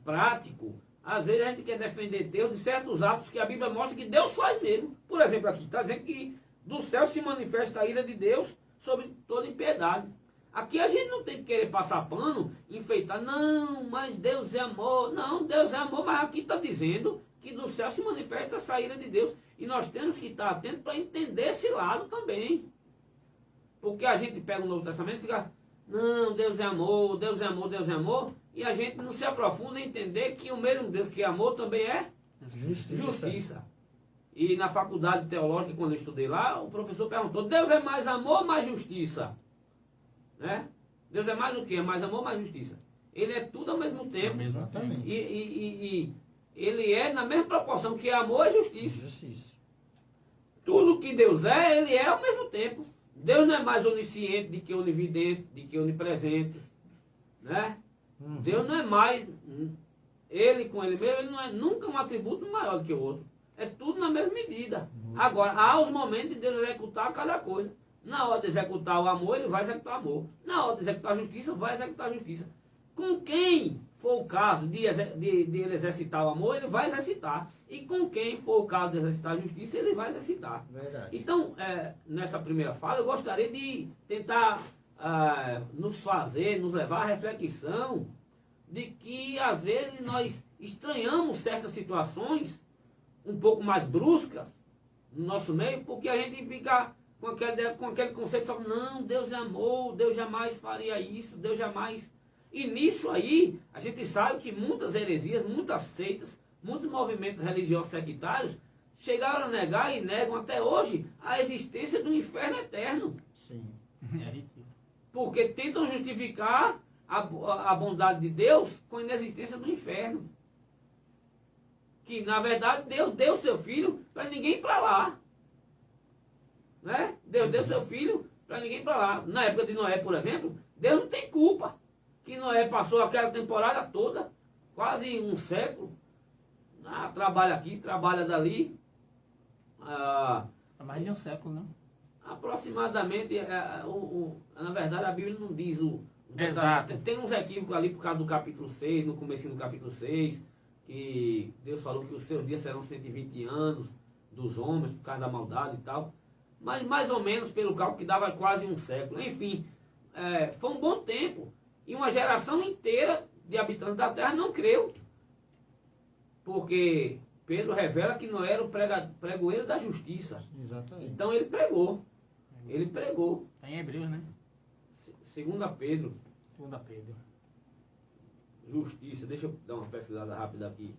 prático, às vezes a gente quer defender Deus de certos atos que a Bíblia mostra que Deus faz mesmo. Por exemplo, aqui está dizendo que do céu se manifesta a ira de Deus sobre toda impiedade. Aqui a gente não tem que querer passar pano, enfeitar, não, mas Deus é amor. Não, Deus é amor, mas aqui está dizendo que do céu se manifesta essa ira de Deus. E nós temos que estar atentos para entender esse lado também. Porque a gente pega o Novo Testamento e fica, não, Deus é amor, Deus é amor, Deus é amor. E a gente não se aprofunda em entender que o mesmo Deus que é amor também é justiça. E na faculdade teológica, quando eu estudei lá, o professor perguntou, Deus é mais amor ou mais justiça? Né? Deus é mais o quê? É mais amor ou mais justiça? Ele é tudo ao mesmo tempo.
Exatamente.
E ele é na mesma proporção que amor e justiça.
Justiça.
Tudo que Deus é, ele é ao mesmo tempo. Deus não é mais onisciente do que onividente, do que onipresente. Né? Deus não é mais, ele com ele mesmo, ele não é nunca um atributo maior do que o outro. É tudo na mesma medida. Agora, há os momentos de Deus executar cada coisa. Na hora de executar o amor, ele vai executar o amor. Na hora de executar a justiça, vai executar a justiça. Com quem for o caso de ele exercitar o amor, ele vai exercitar. E com quem for o caso de exercitar a justiça, ele vai exercitar.
Verdade.
Então, nessa primeira fala, eu gostaria de tentar nos levar à reflexão de que, às vezes, nós estranhamos certas situações um pouco mais bruscas no nosso meio, porque a gente fica com aquele conceito, só, não, Deus é amor, Deus jamais faria isso, Deus jamais... E nisso aí, a gente sabe que muitas heresias, muitas seitas, muitos movimentos religiosos sectários chegaram a negar e negam até hoje a existência do inferno eterno.
Sim.
Porque tentam justificar a bondade de Deus com a inexistência do inferno. Que, na verdade, Deus deu seu filho para ninguém ir para lá. Né? Deus deu seu filho para ninguém ir para lá. Na época de Noé, por exemplo, Deus não tem culpa. Que Noé passou aquela temporada toda, quase um século, trabalha aqui, trabalha dali.
Há mais de um século, não?
Aproximadamente, na verdade a Bíblia não diz o
Exato.
Tem uns equívocos ali por causa do capítulo 6, no começo do capítulo 6, que Deus falou que os seus dias serão 120 anos dos homens, por causa da maldade e tal. Mas mais ou menos pelo cálculo que dava quase um século. Enfim, foi um bom tempo. E uma geração inteira de habitantes da terra não creu. Porque Pedro revela que não era o pregoeiro da justiça.
Exatamente.
Então ele pregou. Ele pregou.
Está em Hebreus, né?
Segunda Pedro,
Segunda Pedro.
justiça. Deixa eu dar uma pesquisada rápida aqui.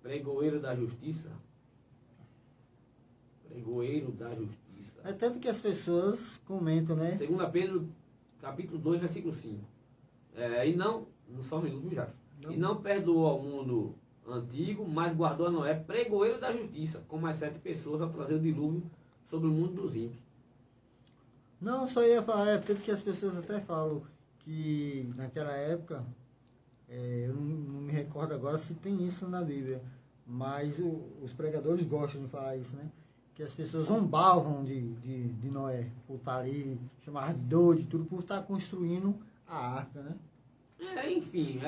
Pregoeiro da justiça. Pregoeiro da justiça.
É tanto que as pessoas comentam, né?
Segunda Pedro, capítulo 2, versículo 5. E não só um minuto, viu, Jacques? E não perdoou ao mundo antigo, mas guardou a Noé, pregoeiro da justiça, com mais 7 pessoas, a trazer o dilúvio sobre o mundo dos ímpios.
Não, só ia falar, é tanto que as pessoas até falam que naquela época, eu não me recordo agora se tem isso na Bíblia, mas os pregadores gostam de falar isso, né? Que as pessoas zombavam de Noé, por estar ali, chamavam de doido e tudo, por estar construindo a arca, né?
Enfim,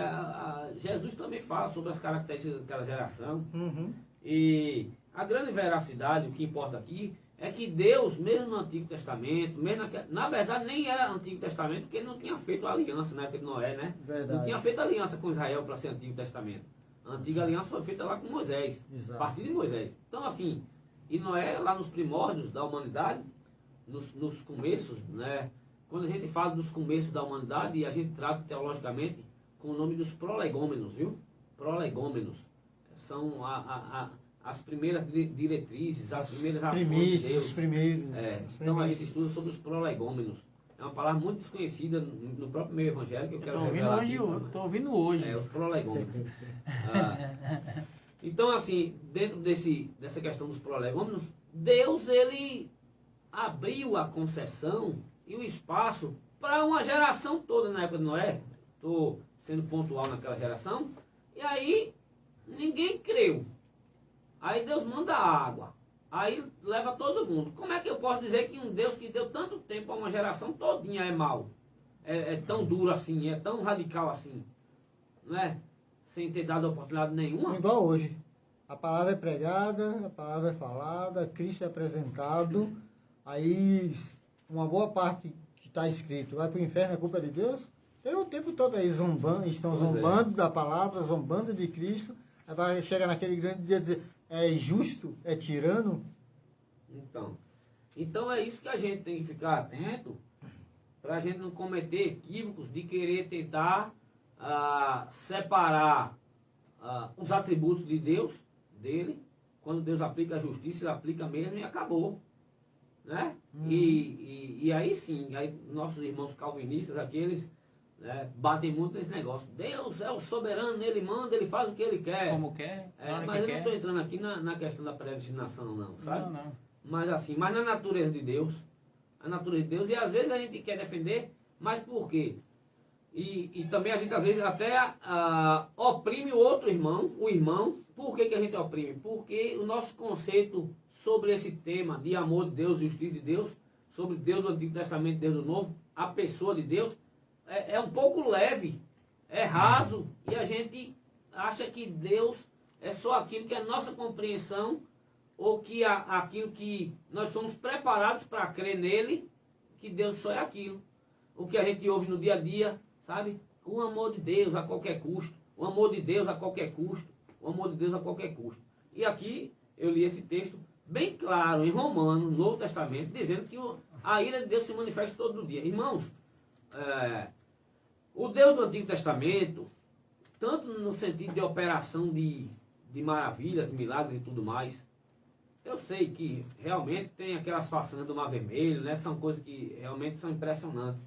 Jesus também fala sobre as características daquela geração.
Uhum.
E a grande veracidade, o que importa aqui, é que Deus, mesmo no Antigo Testamento, na verdade nem era Antigo Testamento, porque ele não tinha feito aliança na época de Noé, né?
Verdade.
Não tinha feito aliança com Israel para ser Antigo Testamento. A antiga aliança foi feita lá com Moisés,
Exato.
a partir de Moisés. Então, assim, e Noé, lá nos primórdios da humanidade, nos começos, né? Quando a gente fala dos começos da humanidade, a gente trata teologicamente com o nome dos prolegômenos, viu? Prolegômenos. São as primeiras diretrizes, as primeiras ações de Deus.
Os primeiros.
Então a gente estuda sobre os prolegômenos. É uma palavra muito desconhecida no próprio meio evangélico, que eu quero revelar aqui.
Estou ouvindo hoje.
Os prolegômenos. Então, assim, dentro dessa questão dos prolegômenos, Deus, ele abriu a concessão e o espaço para uma geração toda na época de Noé. Estou sendo pontual naquela geração. E aí, ninguém creu. Aí Deus manda água. Aí leva todo mundo. Como é que eu posso dizer que um Deus que deu tanto tempo a uma geração todinha é mau? É tão duro assim, é tão radical assim. Não é? Sem ter dado oportunidade nenhuma.
Igual hoje. A palavra é pregada, a palavra é falada, Cristo é apresentado. Aí uma boa parte que está escrito, vai para o inferno, a culpa é de Deus? Tem o tempo todo aí zombando, estão
Pois é.
zombando da palavra, zombando de Cristo, aí vai chegar naquele grande dia e dizer, é injusto, é tirano?
Então é isso que a gente tem que ficar atento, para a gente não cometer equívocos de querer tentar separar os atributos de Deus, dele. Quando Deus aplica a justiça, ele aplica mesmo e acabou. Né? E aí sim, aí nossos irmãos calvinistas, aqueles, né, batem muito nesse negócio. Deus é o soberano, ele manda, ele faz o que ele quer.
Como quer, na hora
Mas
que
eu não
quer.
estou entrando aqui na questão da predestinação, não, sabe?
Não.
Mas assim, mas na natureza de Deus, a natureza de Deus, e às vezes a gente quer defender, mas por quê? E também a gente às vezes até oprime o outro irmão, o irmão. Por que a gente oprime? Porque o nosso conceito sobre esse tema de amor de Deus, justiça de Deus, sobre Deus do Antigo Testamento, Deus do Novo, a pessoa de Deus, é um pouco leve, é raso, e a gente acha que Deus é só aquilo que é nossa compreensão, ou que aquilo que nós somos preparados para crer nele, que Deus só é aquilo. O que a gente ouve no dia a dia, sabe? O amor de Deus a qualquer custo. O amor de Deus a qualquer custo. O amor de Deus a qualquer custo. E aqui eu li esse texto bem claro em Romanos, no Novo Testamento, dizendo que a ira de Deus se manifesta todo dia. Irmãos, o Deus do Antigo Testamento, tanto no sentido de operação de maravilhas, milagres e tudo mais, eu sei que realmente tem aquelas façanhas do Mar Vermelho, né? São coisas que realmente são impressionantes.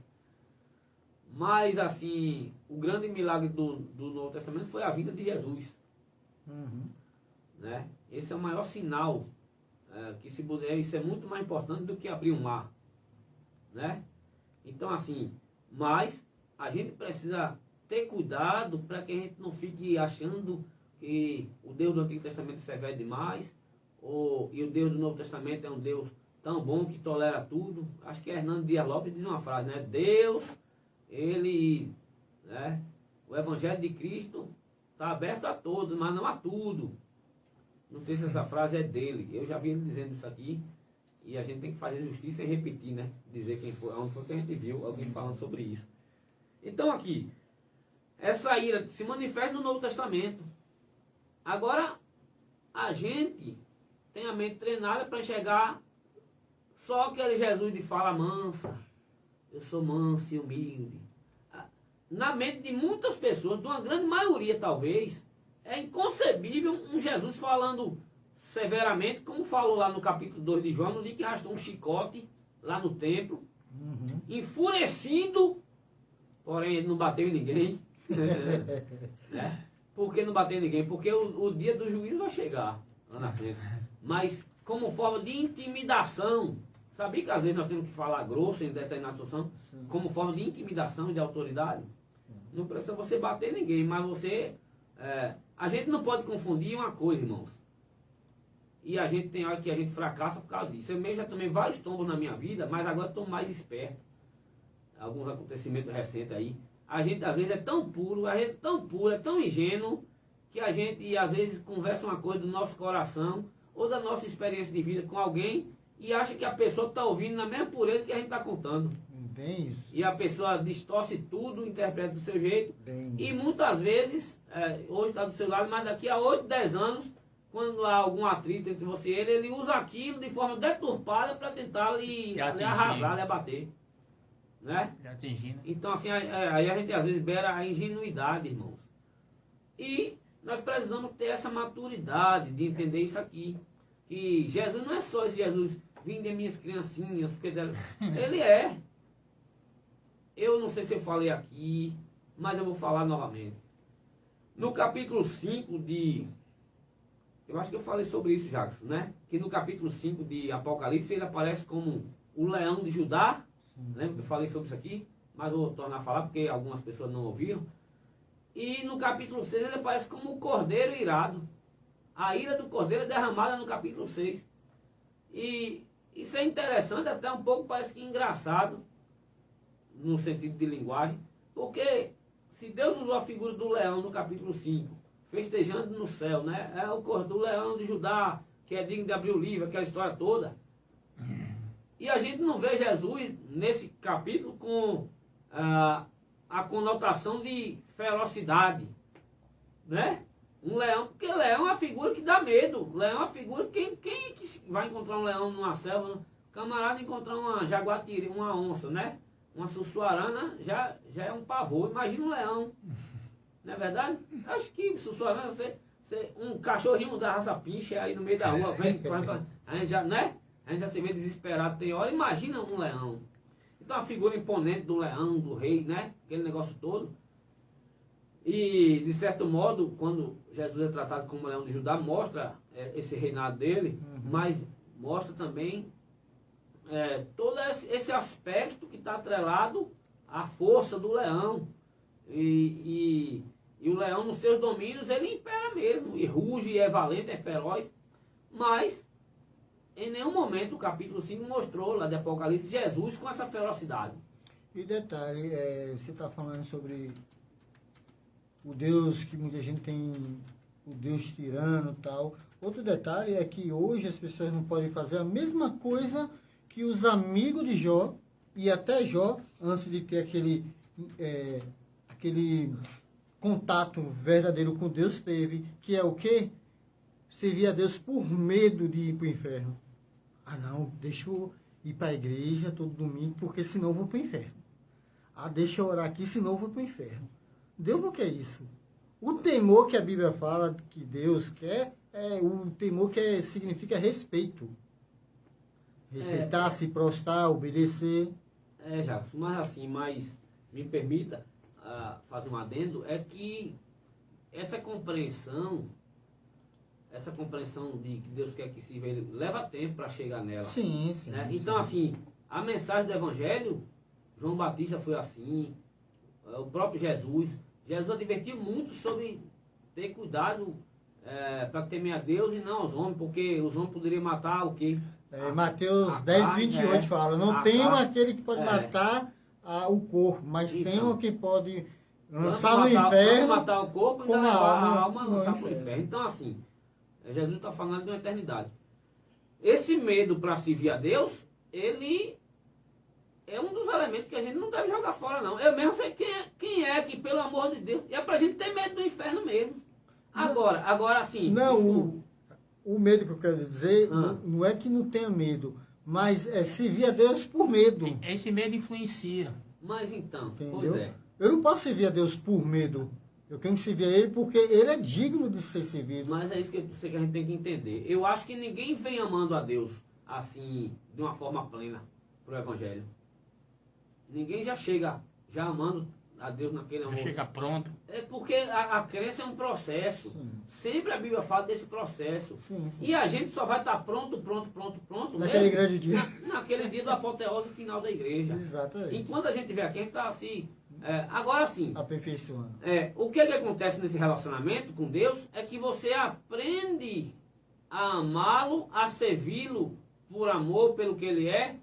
Mas, assim, o grande milagre do Novo Testamento foi a vinda de Jesus. Né? Esse é o maior sinal que se puder, isso é muito mais importante do que abrir um mar. Né? Então, assim, mas a gente precisa ter cuidado para que a gente não fique achando que o Deus do Antigo Testamento é severo demais, e o Deus do Novo Testamento é um Deus tão bom que tolera tudo. Acho que Hernando Dias Lopes diz uma frase, né? Deus, ele, né? O Evangelho de Cristo está aberto a todos, mas não a tudo. Não sei se essa frase é dele. Eu já vi ele dizendo isso aqui. E a gente tem que fazer justiça e repetir, né? Dizer quem foi, onde foi que a gente viu alguém falando sobre isso. Então aqui, essa ira se manifesta no Novo Testamento. Agora, a gente tem a mente treinada para enxergar só aquele Jesus de fala mansa. Eu sou manso e humilde. Na mente de muitas pessoas, de uma grande maioria talvez, é inconcebível um Jesus falando severamente, como falou lá no capítulo 2 de João, no dia que arrastou um chicote lá no templo, enfurecido, porém ele não bateu em ninguém. Né? Por que não bateu em ninguém? Porque o dia do juízo vai chegar lá na frente. Mas como forma de intimidação. Sabia que às vezes nós temos que falar grosso em determinada situação? Como forma de intimidação e de autoridade? Não precisa você bater em ninguém, mas você... a gente não pode confundir uma coisa, irmãos. E a gente tem hora que a gente fracassa por causa disso. Eu mesmo já tomei vários tombos na minha vida, mas agora estou mais esperto. Alguns acontecimentos recentes aí. A gente às vezes é tão puro, é tão ingênuo, que a gente às vezes conversa uma coisa do nosso coração ou da nossa experiência de vida com alguém e acha que a pessoa está ouvindo na mesma pureza que a gente está contando.
Bem isso.
E a pessoa distorce tudo, interpreta do seu jeito.
Bem
E
isso.
muitas vezes, hoje está do seu lado, mas daqui a 8, 10 anos, quando há algum atrito entre você e ele usa aquilo de forma deturpada para tentar lhe arrasar, lhe abater. Né?
Já atingindo.
Então, assim, aí a gente às vezes beira a ingenuidade, irmãos. E nós precisamos ter essa maturidade de entender isso aqui. Que Jesus não é só esse Jesus, vinde minhas criancinhas, porque ele é. Eu não sei se eu falei aqui, mas eu vou falar novamente. No capítulo 5 de... Eu acho que eu falei sobre isso, Jackson, né? Que no capítulo 5 de Apocalipse ele aparece como o leão de Judá. Lembra que eu falei sobre isso aqui? Mas vou tornar a falar porque algumas pessoas não ouviram. E no capítulo 6 ele aparece como o cordeiro irado. A ira do cordeiro é derramada no capítulo 6. E isso é interessante, até um pouco parece que engraçado, no sentido de linguagem, porque se Deus usou a figura do leão no capítulo 5, festejando no céu, né? É o leão de Judá, que é digno de abrir o livro, aquela história toda. E a gente não vê Jesus nesse capítulo com a conotação de ferocidade, né? Um leão, porque leão é uma figura que dá medo. Leão é uma figura, quem é que vai encontrar um leão numa selva? Camarada encontrar uma jaguatiri, uma onça, né? Uma sussuarana já é um pavor. Imagina um leão, não é verdade? Acho que sussuarana, um cachorrinho da raça pinche aí no meio da rua, vem, a gente já, né? A gente já se vê desesperado, tem hora. Imagina um leão. Então a figura imponente do leão, do rei, né? Aquele negócio todo. E, de certo modo, quando Jesus é tratado como leão de Judá, mostra esse reinado dele, mas mostra também todo esse aspecto que está atrelado à força do leão. E o leão, nos seus domínios, ele impera mesmo, e ruge, é valente, é feroz, mas em nenhum momento o capítulo 5 mostrou, lá de Apocalipse, Jesus com essa ferocidade.
E detalhe, você está falando sobre o Deus que muita gente tem, o Deus tirano e tal. Outro detalhe é que hoje as pessoas não podem fazer a mesma coisa que os amigos de Jó, e até Jó, antes de ter aquele contato verdadeiro com Deus, teve, que é o quê? Servir a Deus por medo de ir para o inferno. Ah, não, deixa eu ir para a igreja todo domingo, porque senão eu vou para o inferno. Ah, deixa eu orar aqui, senão eu vou para o inferno. Deus não quer isso. O temor que a Bíblia fala que Deus quer é o temor que significa respeito. Respeitar, se prostrar, obedecer.
Jacques, mas me permita fazer um adendo, é que essa compreensão de que Deus quer que sirva ele, leva tempo para chegar nela.
Sim, sim.
Né?
Sim.
Então, assim, a mensagem do Evangelho, João Batista foi assim, o próprio Jesus advertiu muito sobre ter cuidado para temer a Deus e não aos homens, porque os homens poderiam matar o quê?
Mateus 10, 28 fala, não tem aquele que pode matar o corpo, mas
então,
tem o que pode lançar no inferno.
Matar o corpo e
com
levar a alma
no
lançar para o inferno. Então, assim, Jesus está falando de uma eternidade. Esse medo para servir a Deus, ele é um dos elementos que a gente não deve jogar fora, não. Eu mesmo sei quem é que, pelo amor de Deus, é pra gente ter medo do inferno mesmo. Agora assim...
Não, o medo que eu quero dizer não é que não tenha medo, mas é servir a Deus por medo.
Esse medo influencia.
Mas então,
Entendeu?
pois é.
Eu não posso servir a Deus por medo. Eu tenho que servir a Ele porque Ele é digno de ser servido.
Mas é isso que a gente tem que entender. Eu acho que ninguém vem amando a Deus assim, de uma forma plena, pro Evangelho. Ninguém já chega amando a Deus naquele amor.
Já chega pronto.
É porque a crença é um processo. Sempre a Bíblia fala desse processo.
Sim.
E a gente só vai estar pronto
Naquele
mesmo
grande dia.
naquele dia do apoteose final da igreja.
Exatamente.
Enquanto a gente vê aqui, a gente está assim... agora sim,
Aperfeiçoando.
o que acontece nesse relacionamento com Deus é que você aprende a amá-lo, a servi-lo por amor, pelo que ele é,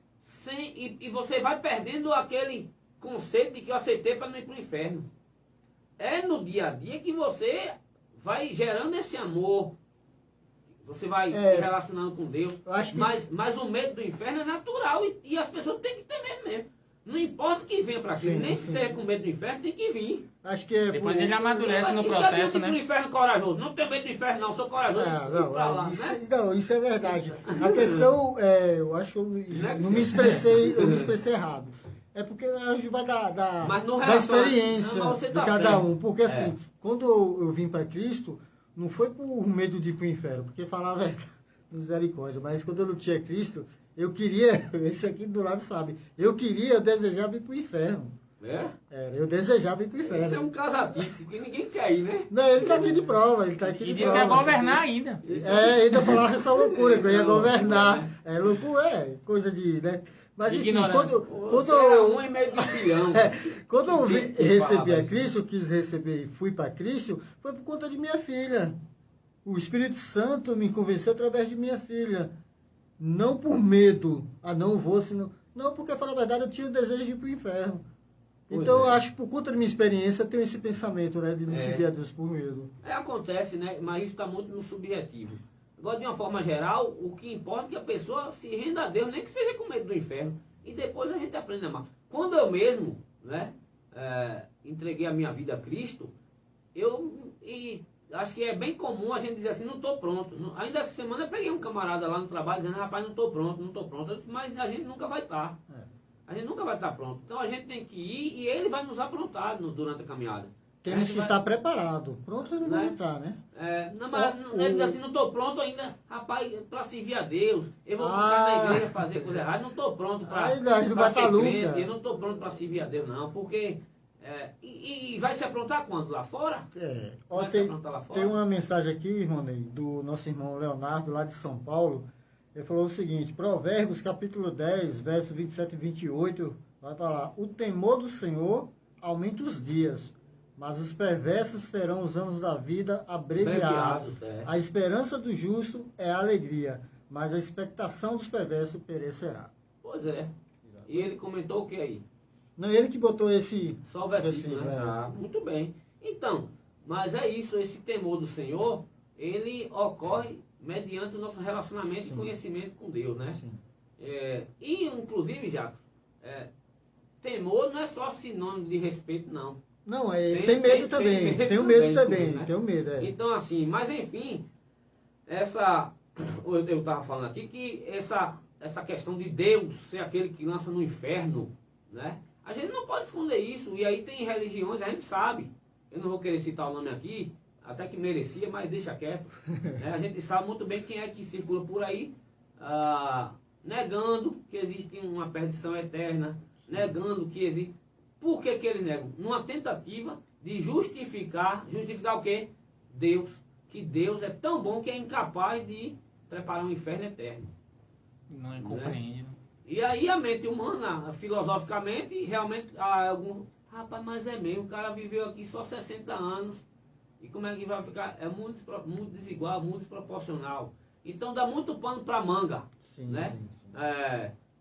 e você vai perdendo aquele conceito de que eu aceitei para não ir para o inferno. É no dia a dia que você vai gerando esse amor, você vai se relacionando com Deus, mas o medo do inferno é natural e as pessoas têm que ter medo mesmo. Não importa quem venha para aqui, nem que seja com medo do inferno, tem que vir.
Acho que
depois ele amadurece no processo, né?
Pro inferno corajoso. Não tenho medo do inferno, não. Sou corajoso.
Isso é verdade. A questão, eu acho que eu não me expressei errado. É porque a gente vai da experiência de cada um. Porque assim, quando eu vim para Cristo, não foi por medo de ir para o inferno, porque falava misericórdia, mas quando eu não tinha Cristo, eu queria, esse aqui do lado sabe, eu desejava ir para o inferno. Eu desejava ir para o inferno.
Isso é um caso atípico, porque ninguém quer ir, né?
Não, ele está aqui de prova, ele está aqui de prova.
E disse que ia governar ainda.
Ainda falava essa loucura, que eu ia governar. Loucura, coisa de, né? Mas enfim, quando
1,5 bilhão.
Quando eu recebi a Cristo, quis receber, fui para Cristo, foi por conta de minha filha. O Espírito Santo me convenceu através de minha filha. Não por medo, não vou, senão... Não, porque, para falar a verdade, eu tinha o desejo de ir para o inferno. Então, eu acho que por conta da minha experiência, eu tenho esse pensamento, né, de não seguir a Deus por medo.
Acontece, né, mas isso está muito no subjetivo. Agora, de uma forma geral, o que importa é que a pessoa se renda a Deus, nem que seja com medo do inferno. E depois a gente aprende a amar. Quando eu mesmo, né, entreguei a minha vida a Cristo, e acho que é bem comum a gente dizer assim, não estou pronto. Ainda essa semana eu peguei um camarada lá no trabalho dizendo, rapaz, não estou pronto, não estou pronto. Eu disse, mas a gente nunca vai estar. A gente nunca vai estar pronto. Então a gente tem que ir e ele vai nos aprontar durante a caminhada.
Temos que estar preparados. Pronto, não
Né?
vamos estar, né?
Não, mas ele diz assim, não estou pronto ainda, rapaz, para servir a Deus. Eu vou ficar na igreja fazer coisa errada, não estou pronto para
Aí nós não vai estar
ser
luta.
crente, eu não estou pronto para servir a Deus, não, porque... e vai se aprontar quando? Lá fora?
Ó,
Vai se aprontar lá fora?
tem uma mensagem aqui, irmão Ney, do nosso irmão Leonardo, lá de São Paulo. Ele falou o seguinte, Provérbios capítulo 10, versos 27 e 28, vai falar, o temor do Senhor aumenta os dias, mas os perversos terão os anos da vida abreviados. A esperança do justo é a alegria, mas a expectação dos perversos perecerá.
Pois é. E ele comentou o que aí?
Não, ele que botou esse...
Só o versículo, né?
é.
Ah, muito bem. Então, mas é isso, esse temor do Senhor, ele ocorre mediante o nosso relacionamento e conhecimento com Deus, né?
Sim.
E, inclusive, Jacques, temor não é só sinônimo de respeito, não.
Não, tem medo também. Tem o medo também.
né?
Tem o medo,
Então, assim, mas enfim, eu estava falando aqui que essa questão de Deus ser aquele que lança no inferno, né? A gente não pode esconder isso, e aí tem religiões, a gente sabe, eu não vou querer citar o nome aqui, até que merecia, mas deixa quieto, né? A gente sabe muito bem quem é que circula por aí, negando que existe uma perdição eterna, negando que existe... Por que eles negam? Numa tentativa de justificar o quê? Deus. Que Deus é tão bom que é incapaz de preparar um inferno eterno.
Não compreende. Né?
E aí a mente humana, filosoficamente, realmente, rapaz, mas é mesmo, o cara viveu aqui só 60 anos, e como é que vai ficar? É muito desigual, muito desproporcional. Então dá muito pano para manga, né?
Sim.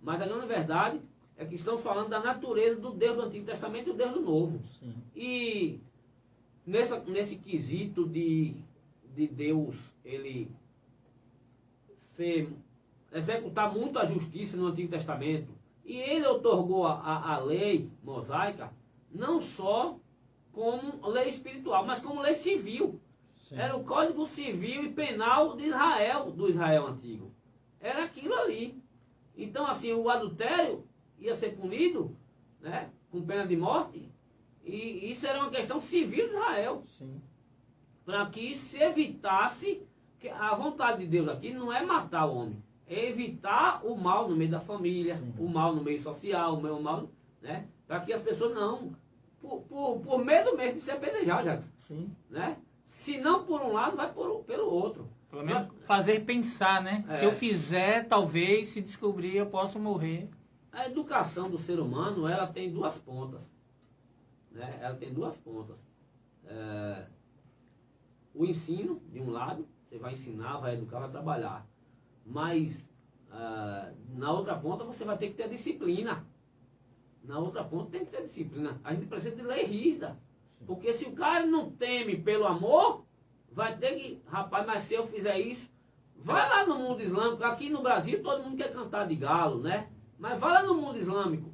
Mas a grande verdade é que estamos falando da natureza do Deus do Antigo Testamento e do Deus do Novo.
Sim.
E nesse quesito de Deus, ele executar muito a justiça no Antigo Testamento, e ele otorgou a lei mosaica, não só como lei espiritual, mas como lei civil.
Sim.
Era o Código Civil e Penal de Israel, do Israel Antigo. Era aquilo ali. Então, assim, o adultério ia ser punido, né, com pena de morte, e isso era uma questão civil de Israel.
Sim.
Para que se evitasse, que a vontade de Deus aqui não é matar o homem, é evitar o mal no meio da família,
Sim.
o mal no meio social, o mal, né, para que as pessoas não, por medo mesmo de ser apedrejado, Jackson,
Sim.
né? Se não por um lado, vai pelo outro.
Pelo menos fazer pensar, né? Se eu fizer, talvez, se descobrir, eu posso morrer.
A educação do ser humano, ela tem duas pontas. Né? Ela tem duas pontas. O ensino, de um lado, você vai ensinar, vai educar, vai trabalhar. Mas, na outra ponta, você vai ter que ter a disciplina. Na outra ponta, tem que ter disciplina. A gente precisa de lei rígida. Porque se o cara não teme pelo amor, vai ter que... Rapaz, mas se eu fizer isso... Vai lá no mundo islâmico. Aqui no Brasil, todo mundo quer cantar de galo, né? Mas vai lá no mundo islâmico.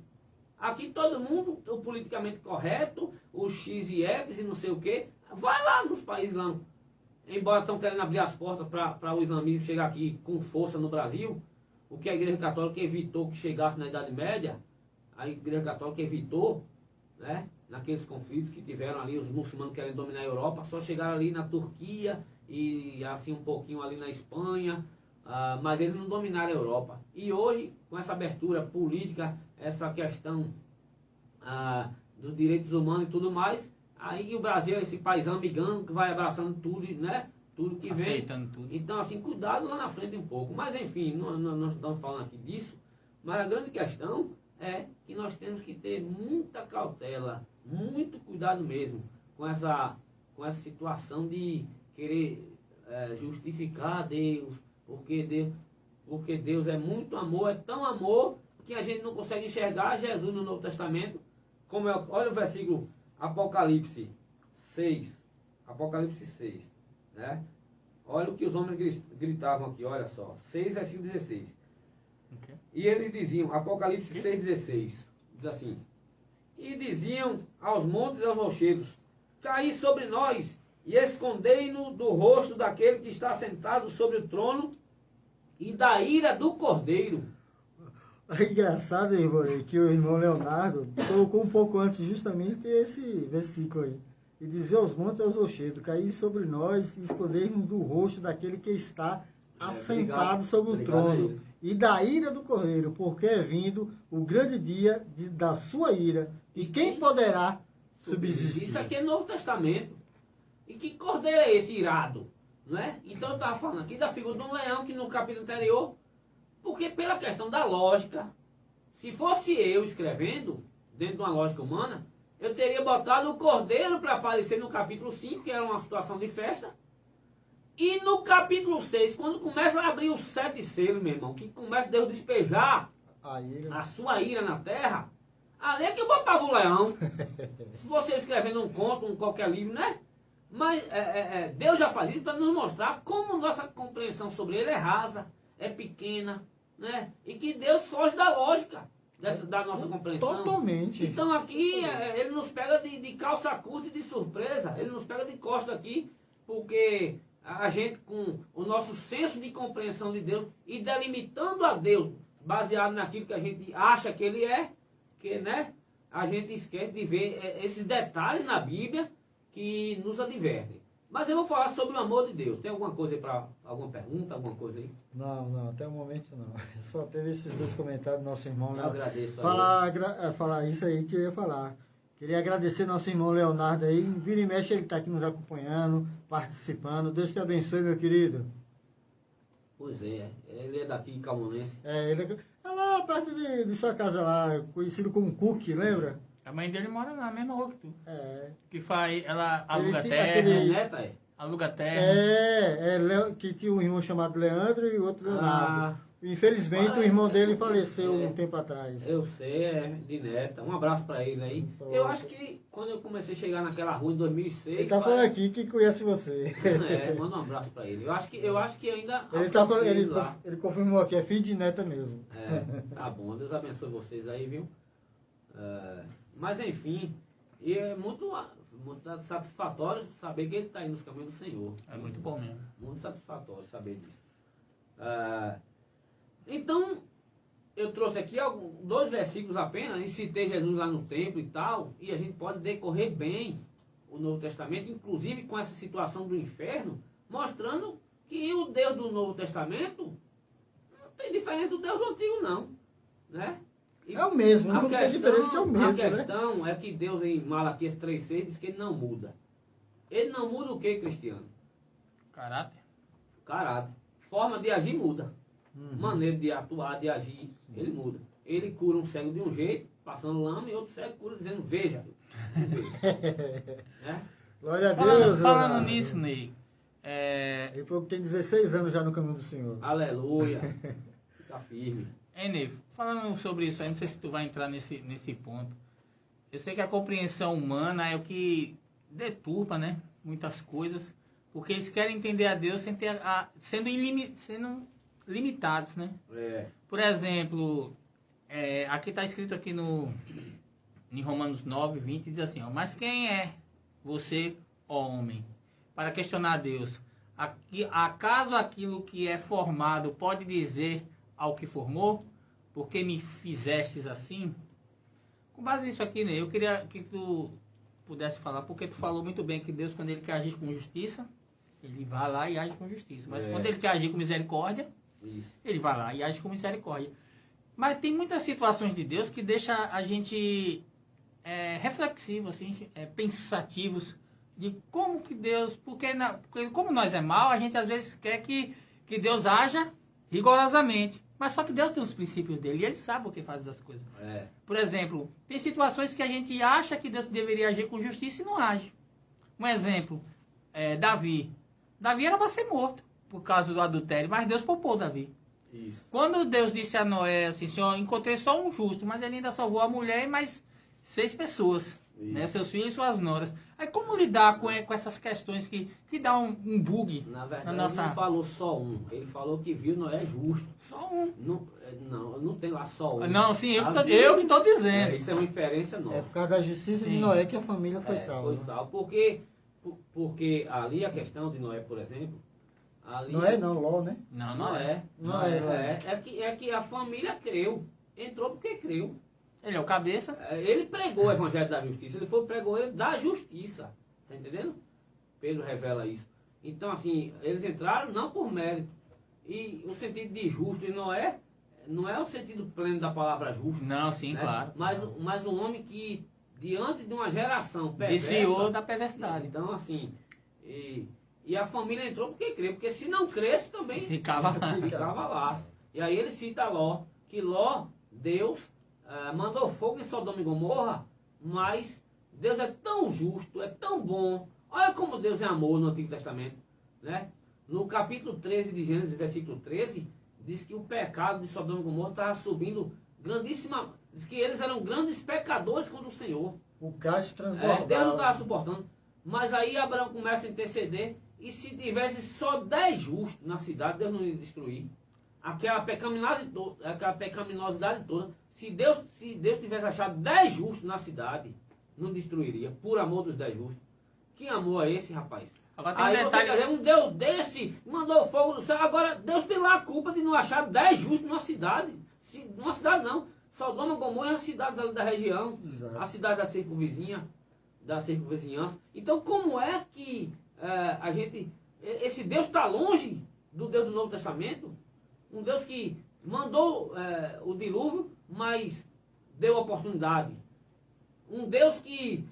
Aqui todo mundo, o politicamente correto, os X e Fs e não sei o quê. Vai lá nos países islâmicos. Embora estão querendo abrir as portas para o islamismo chegar aqui com força no Brasil, o que a Igreja Católica evitou que chegasse na Idade Média, a Igreja Católica evitou, né, naqueles conflitos que tiveram ali, os muçulmanos querem dominar a Europa, só chegaram ali na Turquia e assim um pouquinho ali na Espanha, mas eles não dominaram a Europa. E hoje, com essa abertura política, essa questão dos direitos humanos e tudo mais, aí o Brasil é esse país amigão que vai abraçando tudo, né? Tudo que vem.
Aceitando tudo.
Então, assim, cuidado lá na frente um pouco. Mas, enfim, não estamos falando aqui disso. Mas a grande questão é que nós temos que ter muita cautela, muito cuidado mesmo com essa situação de querer justificar Deus, porque Deus é muito amor, é tão amor que a gente não consegue enxergar Jesus no Novo Testamento. Olha o versículo Apocalipse 6, né? Olha o que os homens gritavam aqui, olha só. 6, versículo 16.
Ok.
E eles diziam, Apocalipse 6,16, diz assim: e diziam aos montes e aos rochedos: caí sobre nós e escondei-nos do rosto daquele que está sentado sobre o trono e da ira do Cordeiro.
É engraçado, irmão, que o irmão Leonardo colocou um pouco antes justamente esse versículo aí. E dizer aos montes e aos rochedos: caí sobre nós e esconder-nos do rosto daquele que está assentado
obrigado.
sobre o
Obrigado a
trono
ele.
e da ira do Cordeiro, porque é vindo o grande dia da sua ira, e quem poderá subsistir?
Isso aqui é Novo Testamento. E que cordeiro é esse irado? Não é? Então eu estava falando aqui da figura de um leão, que no capítulo anterior, porque pela questão da lógica, se fosse eu escrevendo, dentro de uma lógica humana, eu teria botado o cordeiro para aparecer no capítulo 5, que era uma situação de festa. E no capítulo 6, quando começa a abrir os 7 selos, meu irmão, que começa Deus despejar
A ira.
a sua ira na terra, ali é que eu botava o leão. Se você escrevendo um conto, um qualquer livro, né? Mas Deus já faz isso para nos mostrar como nossa compreensão sobre ele é rasa, é pequena, né? E que Deus foge da lógica da nossa compreensão.
Totalmente.
Então aqui ele nos pega de calça curta e de surpresa. Ele nos pega de costa aqui, porque a gente, com o nosso senso de compreensão de Deus e delimitando a Deus, baseado naquilo que a gente acha que ele é, que, né, a gente esquece de ver esses detalhes na Bíblia que nos advertem. Mas eu vou falar sobre o amor de Deus. Tem alguma coisa aí para alguma pergunta, alguma coisa aí?
Não, até o momento não. Só teve esses 2 comentários do nosso irmão.
Eu agradeço a ele.
Falar isso aí que eu ia falar. Queria agradecer nosso irmão Leonardo aí. Vira e mexe, ele está aqui nos acompanhando, participando. Deus te abençoe, meu querido.
Pois é, ele é daqui, Camonense.
Ele é lá perto de sua casa lá, conhecido como Cook, lembra?
A mãe dele mora na mesma rua que tu.
É.
Que faz, ela aluga
tem
terra,
aquele-
Neta, é?
aluga terra.
Que tinha um irmão chamado Leandro e o outro Leonardo.
Ah,
Infelizmente, o irmão dele faleceu
É.
um tempo atrás.
eu sei, de Neta. Um abraço para ele aí. Eu acho que quando eu comecei a chegar naquela rua em 2006...
Ele tá falando aqui que conhece você.
Manda um abraço para ele. Eu acho que ainda...
Ele, tá falando,
alcancei lá.
ele confirmou aqui, é filho de neta mesmo.
Tá bom, Deus abençoe vocês aí, viu? Mas enfim, e é muito satisfatório saber que ele está indo nos caminhos do Senhor.
É muito bom mesmo.
Muito satisfatório saber disso. Então, eu trouxe aqui 2 versículos apenas, e citei Jesus lá no templo e tal, e a gente pode decorrer bem o Novo Testamento, inclusive com essa situação do inferno, mostrando que o Deus do Novo Testamento não tem diferença do Deus do Antigo, não. Né? E
É o mesmo,
a
não tem diferença que é o mesmo,
A
né?
questão é que Deus em Malaquias 3,6 diz que ele não muda. Ele não muda o que, Cristiano?
Caráter.
Caráter. Forma de agir muda.
Uhum.
Maneira de atuar, de agir, ele muda. Ele cura um cego de um jeito, passando lama, e outro cego cura dizendo, veja. Né?
Glória a Deus.
Falando
Leonardo.
nisso, Ney,
Ele falou que tem 16 anos já no caminho do Senhor.
Aleluia. Fica firme.
Ney, falando sobre isso aí, não sei se tu vai entrar nesse ponto. Eu sei que a compreensão humana é o que deturpa, né, muitas coisas, porque eles querem entender a Deus sem ter sendo limitados, né? Por exemplo, aqui está escrito aqui em Romanos 9, 20, diz assim, ó, mas quem é você, ó homem, para questionar a Deus? Acaso aquilo que é formado pode dizer ao que formou? Porque me fizestes assim? Com base nisso aqui, né, eu queria que tu pudesse falar, porque tu falou muito bem que Deus, quando ele quer agir com justiça, ele vai lá e age com justiça. Mas quando ele quer agir com misericórdia,
Isso.
ele vai lá e age com misericórdia. Mas tem muitas situações de Deus que deixa a gente reflexivo, assim, pensativos de como que Deus... Porque como nós é mal, a gente às vezes quer que Deus haja rigorosamente. Mas só que Deus tem os princípios dele e ele sabe o que faz as coisas. Por exemplo, tem situações que a gente acha que Deus deveria agir com justiça e não age. Um exemplo, Davi. Davi era para ser morto por causa do adultério, mas Deus poupou Davi.
Isso.
Quando Deus disse a Noé assim, Senhor, encontrei só um justo, mas ele ainda salvou a mulher e mais 6 pessoas, né, seus filhos e suas noras. Aí como lidar com essas questões que dá um bug
Na verdade,
na nossa...
ele não falou só um. Ele falou que viu Noé justo.
Só um.
Não tem lá só um.
Não, sim, eu
A
que estou
Bíblia-
dizendo.
Isso é uma inferência
É
nossa.
por causa da justiça de
Sim.
Noé que a família foi salva.
Foi
né?
salvo. Porque ali a questão de Noé, por exemplo. Ali,
Noé não, Ló, né?
Não,
Não é.
Noé.
É que a família creu. Entrou porque creu.
Ele é o cabeça.
Ele pregou o evangelho da justiça. Ele pregou ele da justiça. Tá entendendo? Pedro revela isso. Então, assim, eles entraram não por mérito. E o sentido de justo em Noé não é o sentido pleno da palavra justo.
Não, sim,
né?
claro.
Mas um homem que, diante de uma geração perversa...
Desviou da perversidade.
Então, assim... E a família entrou porque creu. Porque se não cresce também...
Ficava lá.
Ficava lá. E aí ele cita Ló. Que Ló, Deus, mandou fogo em Sodoma e Gomorra. Mas Deus é tão justo, é tão bom. Olha como Deus é amor no Antigo Testamento. Né? No capítulo 13 de Gênesis, versículo 13, diz que o pecado de Sodoma e Gomorra estava subindo grandíssima... Diz que eles eram grandes pecadores contra o Senhor.
O cálice
Deus não
transbordava.
estava suportando. Mas aí Abraão começa a interceder. E se tivesse só 10 justos na cidade, Deus não ia destruir. Aquela pecaminosidade toda. Se Deus tivesse achado 10 justos na cidade, não destruiria. Por amor dos 10 justos. Que amor é esse, rapaz?
Agora tem
Aí
um
você
detalhe...
quer dizer, um Deus desse mandou fogo do céu. Agora, Deus tem lá a culpa de não achar 10 justos numa cidade. Numa cidade não. Sodoma e Gomorra é as cidades ali da região.
Exato.
A cidade da circunvizinhança. Então, como é que esse Deus está longe do Deus do Novo Testamento? Um Deus que mandou o dilúvio, mas deu oportunidade. Um Deus que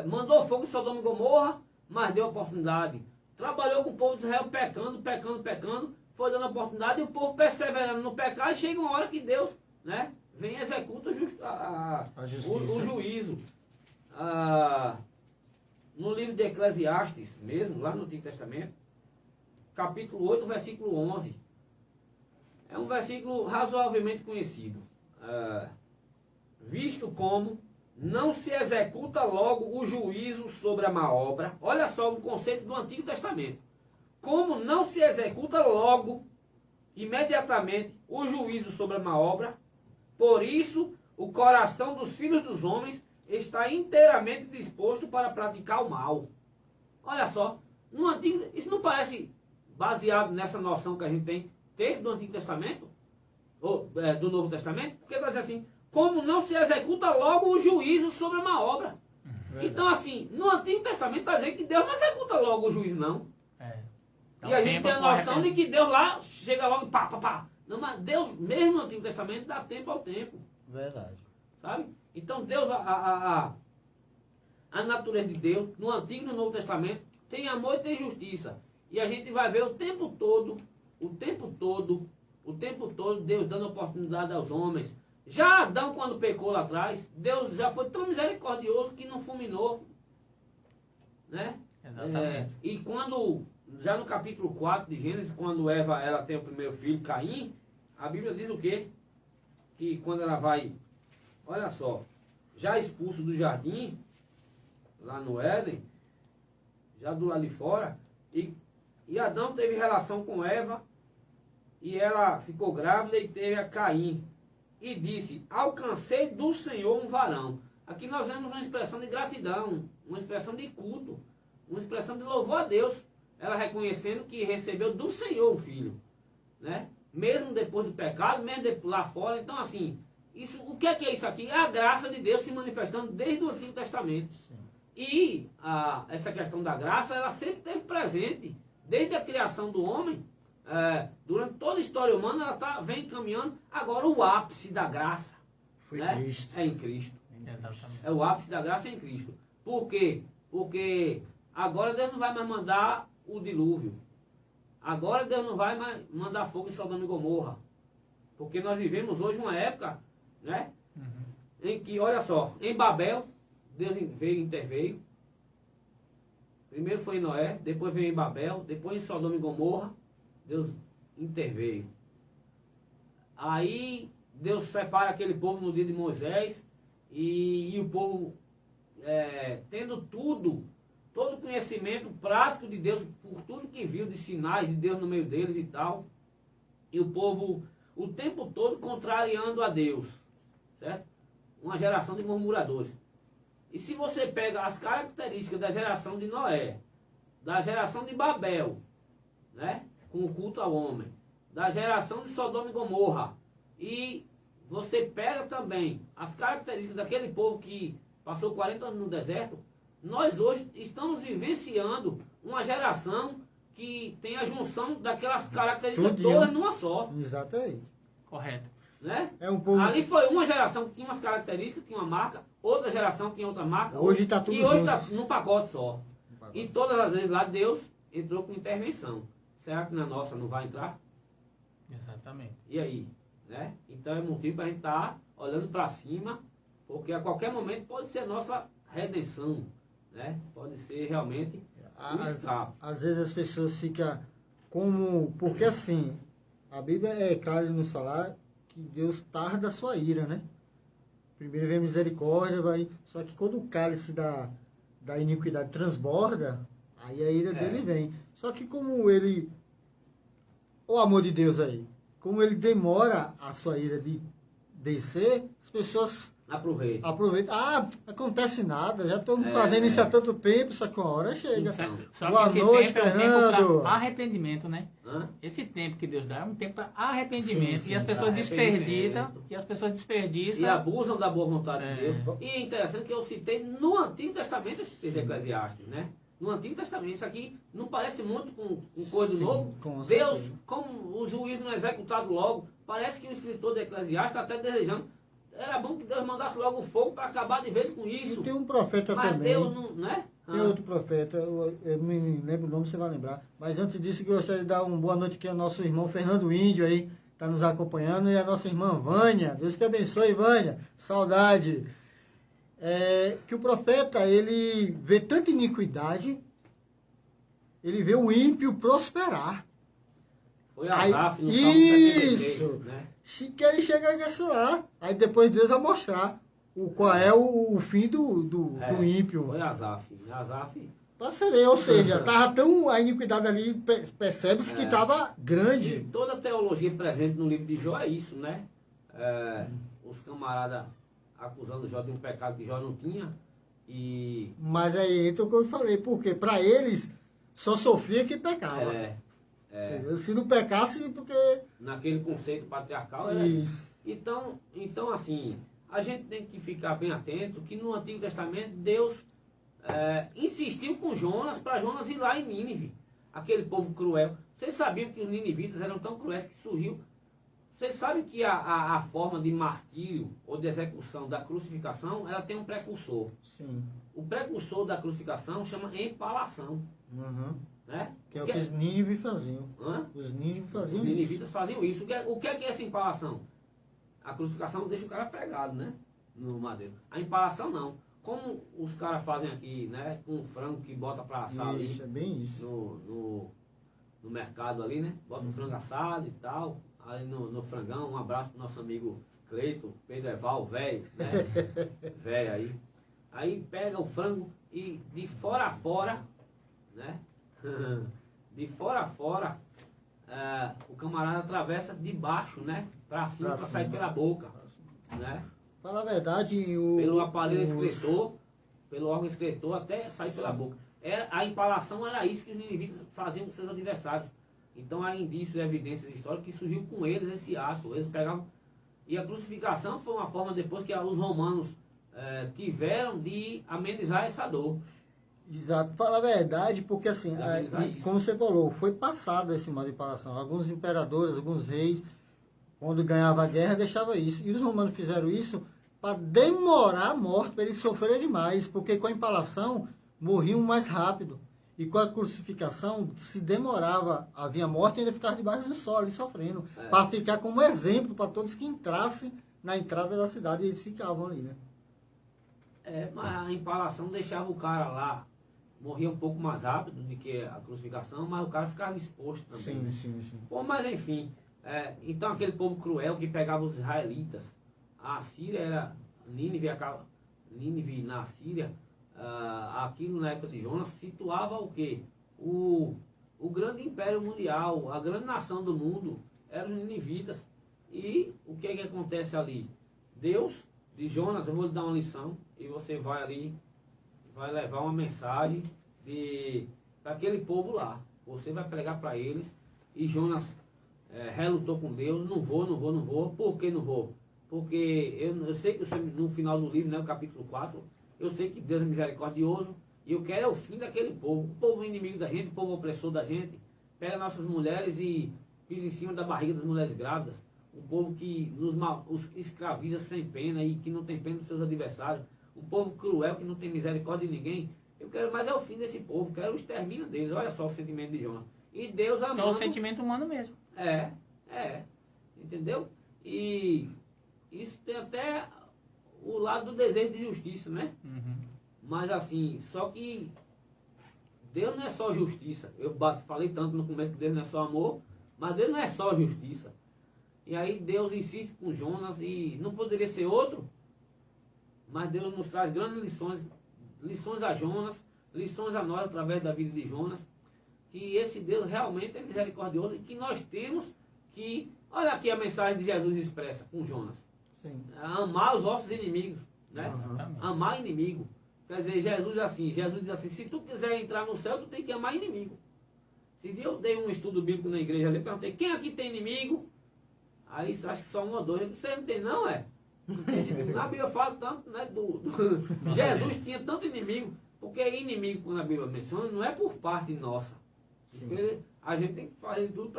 mandou fogo em Sodoma e Gomorra, mas deu oportunidade. Trabalhou com o povo de Israel pecando, foi dando oportunidade e o povo perseverando no pecado. E chega uma hora que Deus, né, vem e executa o juízo. No livro de Eclesiastes, mesmo, lá no Antigo Testamento, capítulo 8, versículo 11. É um versículo razoavelmente conhecido. Visto como não se executa logo o juízo sobre a má obra. Olha só o conceito do Antigo Testamento. Como não se executa logo, imediatamente, o juízo sobre a má obra, por isso o coração dos filhos dos homens está inteiramente disposto para praticar o mal. Olha só, no Antigo, isso não parece baseado nessa noção que a gente tem, texto do Antigo Testamento, ou do Novo Testamento? Porque está dizendo assim, como não se executa logo o juízo sobre uma obra. Então assim, no Antigo Testamento está dizendo que Deus não executa logo o juízo, não. E a gente tem a noção de que Deus lá chega logo e pá. Não, mas Deus, mesmo no Antigo Testamento, dá tempo ao tempo.
Verdade.
Sabe? Então Deus, a natureza de Deus, no Antigo e no Novo Testamento, tem amor e tem justiça. E a gente vai ver o tempo todo, Deus dando oportunidade aos homens. Já Adão, quando pecou lá atrás, Deus já foi tão misericordioso que não fulminou. Né?
Exatamente.
E quando, já no capítulo 4 de Gênesis, quando Eva ela tem o primeiro filho, Caim, a Bíblia diz o quê? Que quando ela vai, olha só, já expulso do jardim, lá no Éden, já do lado de fora, e Adão teve relação com Eva, e ela ficou grávida e teve a Caim. E disse, alcancei do Senhor um varão. Aqui nós vemos uma expressão de gratidão, uma expressão de culto, uma expressão de louvor a Deus. Ela reconhecendo que recebeu do Senhor um filho. Né? Mesmo depois do pecado, mesmo lá fora. Então assim, o que é isso aqui? É a graça de Deus se manifestando desde o Antigo Testamento. Sim. E essa questão da graça, ela sempre esteve presente. Desde a criação do homem, durante toda a história humana, ela vem caminhando. Agora o ápice da graça
Cristo.
É em Cristo.
Exatamente.
É o ápice da graça em Cristo. Por quê? Porque agora Deus não vai mais mandar o dilúvio. Agora Deus não vai mais mandar fogo em Sodoma e Gomorra. Porque nós vivemos hoje uma época, né? Em que, olha só, em Babel, Deus interveio. Primeiro foi em Noé, depois veio em Babel, depois em Sodoma e Gomorra, Deus interveio. Aí Deus separa aquele povo no dia de Moisés, e o povo, tendo tudo todo o conhecimento prático de Deus, por tudo que viu de sinais de Deus no meio deles e tal. E o povo, o tempo todo, contrariando a Deus. Certo? Uma geração de murmuradores. E se você pega as características da geração de Noé, da geração de Babel, né, com o culto ao homem, da geração de Sodoma e Gomorra, e você pega também as características daquele povo que passou 40 anos no deserto, nós hoje estamos vivenciando uma geração que tem a junção daquelas características
Tudinho.
todas numa só.
Exatamente.
Correto.
Né?
É um povo...
Ali foi uma geração que tinha umas características, tinha uma marca, outra geração tinha outra marca.
Hoje está tudo
E hoje
junto.
está num pacote só. E todas as vezes lá Deus entrou com intervenção. Será que na nossa não vai entrar?
Exatamente.
E aí? Né? Então é motivo para a gente estar olhando para cima, porque a qualquer momento pode ser a nossa redenção. Né? Pode ser realmente o escape.
Às vezes as pessoas ficam como... Porque assim, a Bíblia é clara em nos falar que Deus tarda a sua ira, né? Primeiro vem a misericórdia, vai... Só que quando o cálice da iniquidade transborda, aí a ira dele vem. Só que como ele... O amor de Deus aí, como ele demora a sua ira de descer, as pessoas
Aproveita.
aproveitam. Ah, acontece nada, já estamos fazendo isso há tanto tempo, só que uma hora chega.
Então,
Só
Boa
que esse
noite,
tempo é um
Fernando.
tempo para arrependimento, né?
Hã?
Esse tempo que Deus dá é um tempo para arrependimento.
Sim, sim,
e as pessoas
arrependimento.
desperdiçam. E as pessoas
E
desperdiçam.
abusam da boa vontade
É.
de Deus. E é interessante que eu citei no Antigo Testamento esse texto de Eclesiastes, né? No Antigo Testamento, isso aqui não parece muito com coisa do
Sim,
novo.
com
Deus,
certeza.
como o juiz não é executado logo, parece que o escritor de Eclesiastes está até desejando. Era bom que Deus mandasse logo o fogo para acabar de vez com
E
isso.
tem um profeta
Mas
também.
Deus não, né?
Tem outro profeta, eu não me lembro o nome, você vai lembrar. Mas antes disso, eu gostaria de dar uma boa noite aqui ao nosso irmão Fernando Índio aí, está nos acompanhando, e a nossa irmã Vânia. Deus te abençoe, Vânia. Saudade. Que o profeta, ele vê tanta iniquidade, ele vê o ímpio prosperar.
Foi
Aí,
Asaf no Salmo 73,
isso.
né?
Que ele chega a esse lá. Aí depois Deus vai mostrar qual é o fim do ímpio.
Foi Asaf. Asaf
Parceria, ou seja, tava tão a iniquidade ali, percebe-se que estava
E
grande.
toda a teologia presente no livro de Jó é isso, né? Os camaradas acusando Jó de um pecado que Jó não tinha. E
Mas aí entra o que eu falei, porque para eles só sofria quem pecava. Entendeu? Se não pecasse, porque.
naquele conceito patriarcal era
Isso.
Então, assim, a gente tem que ficar bem atento que no Antigo Testamento Deus insistiu com Jonas para Jonas ir lá em Nínive, aquele povo cruel. Vocês sabiam que os ninivitas eram tão cruéis que surgiu. Vocês sabem que a forma de martírio ou de execução da crucificação, ela tem um precursor.
Sim.
O precursor da crucificação chama empalação,
Uhum.
né?
Que é o que os Nínive faziam.
Hã?
Os Nínive
Os
faziam isso.
ninivitas faziam isso. O que é essa empalação? A crucificação deixa o cara pregado, né? No madeiro. A empalação não. Como os caras fazem aqui, né? Com o frango que bota pra assar
Isso, é
ali
bem isso.
no mercado ali, né? Bota o frango assado e tal. Ali no frangão, um abraço pro nosso amigo Cleito, Pedro Eval, velho, né? Velho aí. Aí pega o frango e de fora a fora, né? De fora a fora, o camarada atravessa de baixo, né? Pra cima,
Pra
pra sair
cima.
pela boca, né?
Fala a verdade,
Pelo aparelho excretor, pelo órgão excretor, até sair pela boca. A empalação era isso que os ninivitas faziam com seus adversários. Então há indícios e evidências históricas que surgiu com eles esse ato. Eles pegavam. E a crucificação foi uma forma depois que os romanos tiveram de amenizar essa dor.
Exato, fala a verdade, porque assim,
Amenizar isso.
como você falou, foi passado esse modo de impalação. Alguns imperadores, alguns reis, quando ganhava a guerra, deixava isso. E os romanos fizeram isso para demorar a morte, para eles sofrerem demais, porque com a impalação morriam mais rápido. E com a crucificação, se demorava a vir a morte, ainda ficava debaixo do sol, ali sofrendo. Para ficar como exemplo para todos que entrassem na entrada da cidade, e eles ficavam ali, né?
Mas a empalação deixava o cara lá, morria um pouco mais rápido do que a crucificação, mas o cara ficava exposto também. né?
sim.
Bom, mas enfim, então aquele povo cruel que pegava os israelitas, a Síria era, Nínive na Síria, aquilo na época de Jonas situava o quê? O grande império mundial, a grande nação do mundo, eram os ninivitas. E o que é que acontece ali? Deus, de Jonas, eu vou lhe dar uma lição, e você vai ali, vai levar uma mensagem para aquele povo lá. Você vai pregar para eles, e Jonas relutou com Deus, não vou. Por que não vou? Porque eu sei que no final do livro, né, o capítulo 4, eu sei que Deus é misericordioso, e eu quero é o fim daquele povo. O povo inimigo da gente, o povo opressor da gente, pega nossas mulheres e pisa em cima da barriga das mulheres grávidas. Um povo que os escraviza sem pena e que não tem pena dos seus adversários. Um povo cruel que não tem misericórdia de ninguém. Eu quero mais é o fim desse povo, quero o extermínio deles. Olha só o sentimento de Jonas. E Deus amando.
Que é o sentimento humano mesmo.
Entendeu? E isso tem até o lado do desejo de justiça, né?
Uhum.
Mas assim, só que Deus não é só justiça. Eu falei tanto no começo que Deus não é só amor, mas Deus não é só justiça. E aí Deus insiste com Jonas e não poderia ser outro, mas Deus nos traz grandes lições a Jonas, lições a nós através da vida de Jonas, que esse Deus realmente é misericordioso e que nós temos que, olha aqui a mensagem de Jesus expressa com Jonas.
Sim.
Amar os vossos inimigos, né?
Exatamente.
Amar inimigo. Quer dizer, Jesus diz assim, se tu quiser entrar no céu, tu tem que amar inimigo. Se eu dei um estudo bíblico na igreja ali, perguntei, quem aqui tem inimigo? Aí acho que só um ou dois. Eu disse, você não tem não, é? Na Bíblia fala tanto, né? Jesus tinha tanto inimigo, porque inimigo, quando a Bíblia menciona, não é por parte nossa. A gente tem que fazer tudo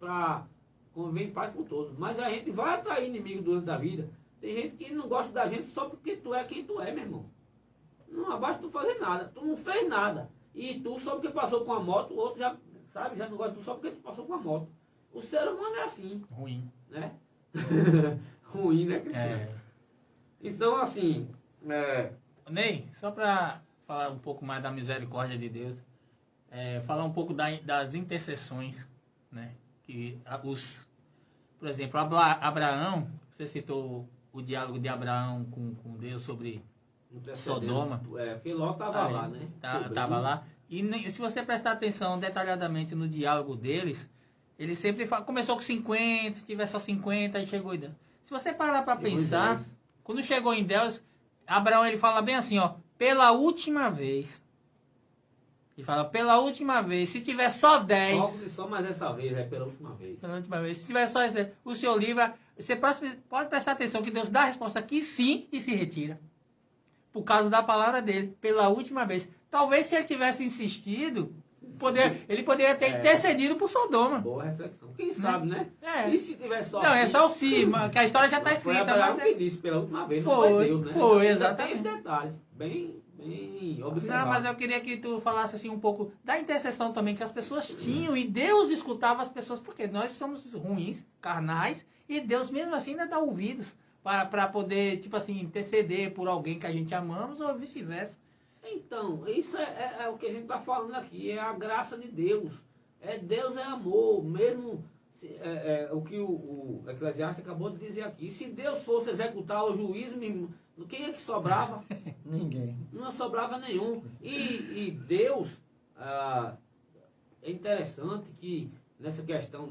para conviver em paz com todos. Mas a gente vai atrair inimigo durante a vida. Tem gente que não gosta da gente só porque tu é quem tu é, meu irmão. Não abaixo tu fazer nada. Tu não fez nada. E tu só porque passou com a moto, o outro já, sabe, já não gosta de tu só porque tu passou com a moto. O ser humano é assim.
Ruim.
Né? Ruim, né, Cristiano? Então, assim...
Ney, só para falar um pouco mais da misericórdia de Deus, falar um pouco das intercessões, né? Que por exemplo, Abraão, você citou o diálogo de Abraão com Deus sobre Sodoma.
Porque Ló estava lá, né?
Estava lá. E se você prestar atenção detalhadamente no diálogo deles, ele sempre começou com 50, se tiver só 50, aí chegou em Deus. Se você parar para pensar, quando chegou em Deus, Abraão ele fala bem assim, ó, pela última vez. Ele fala, pela última vez, se tiver só 10...
Só mais essa vez, pela última vez.
Pela última vez. Se tiver só 10, o senhor livra... Você pode prestar atenção que Deus dá a resposta aqui sim e se retira. Por causa da palavra dele, pela última vez. Talvez se ele tivesse insistido, ele poderia ter intercedido por Sodoma.
Boa reflexão. Quem sabe, né? E se tiver só...
Não, é só o si, que a história já está escrita.
Foi Abraão que disse pela última vez, não foi Deus, né?
Foi, exatamente.
Tem esse detalhe, bem observado.
Não, mas eu queria que tu falasse assim um pouco da intercessão também, que as pessoas tinham, e Deus escutava as pessoas, porque nós somos ruins, carnais, e Deus mesmo assim ainda dá ouvidos para poder, tipo assim, interceder por alguém que a gente amamos, ou vice-versa.
Então, isso é o que a gente está falando aqui, é a graça de Deus. Deus é amor, mesmo o que o Eclesiastes acabou de dizer aqui. Se Deus fosse executar o juízo, quem é que sobrava?
Ninguém.
Não sobrava nenhum. E Deus, é interessante que nessa questão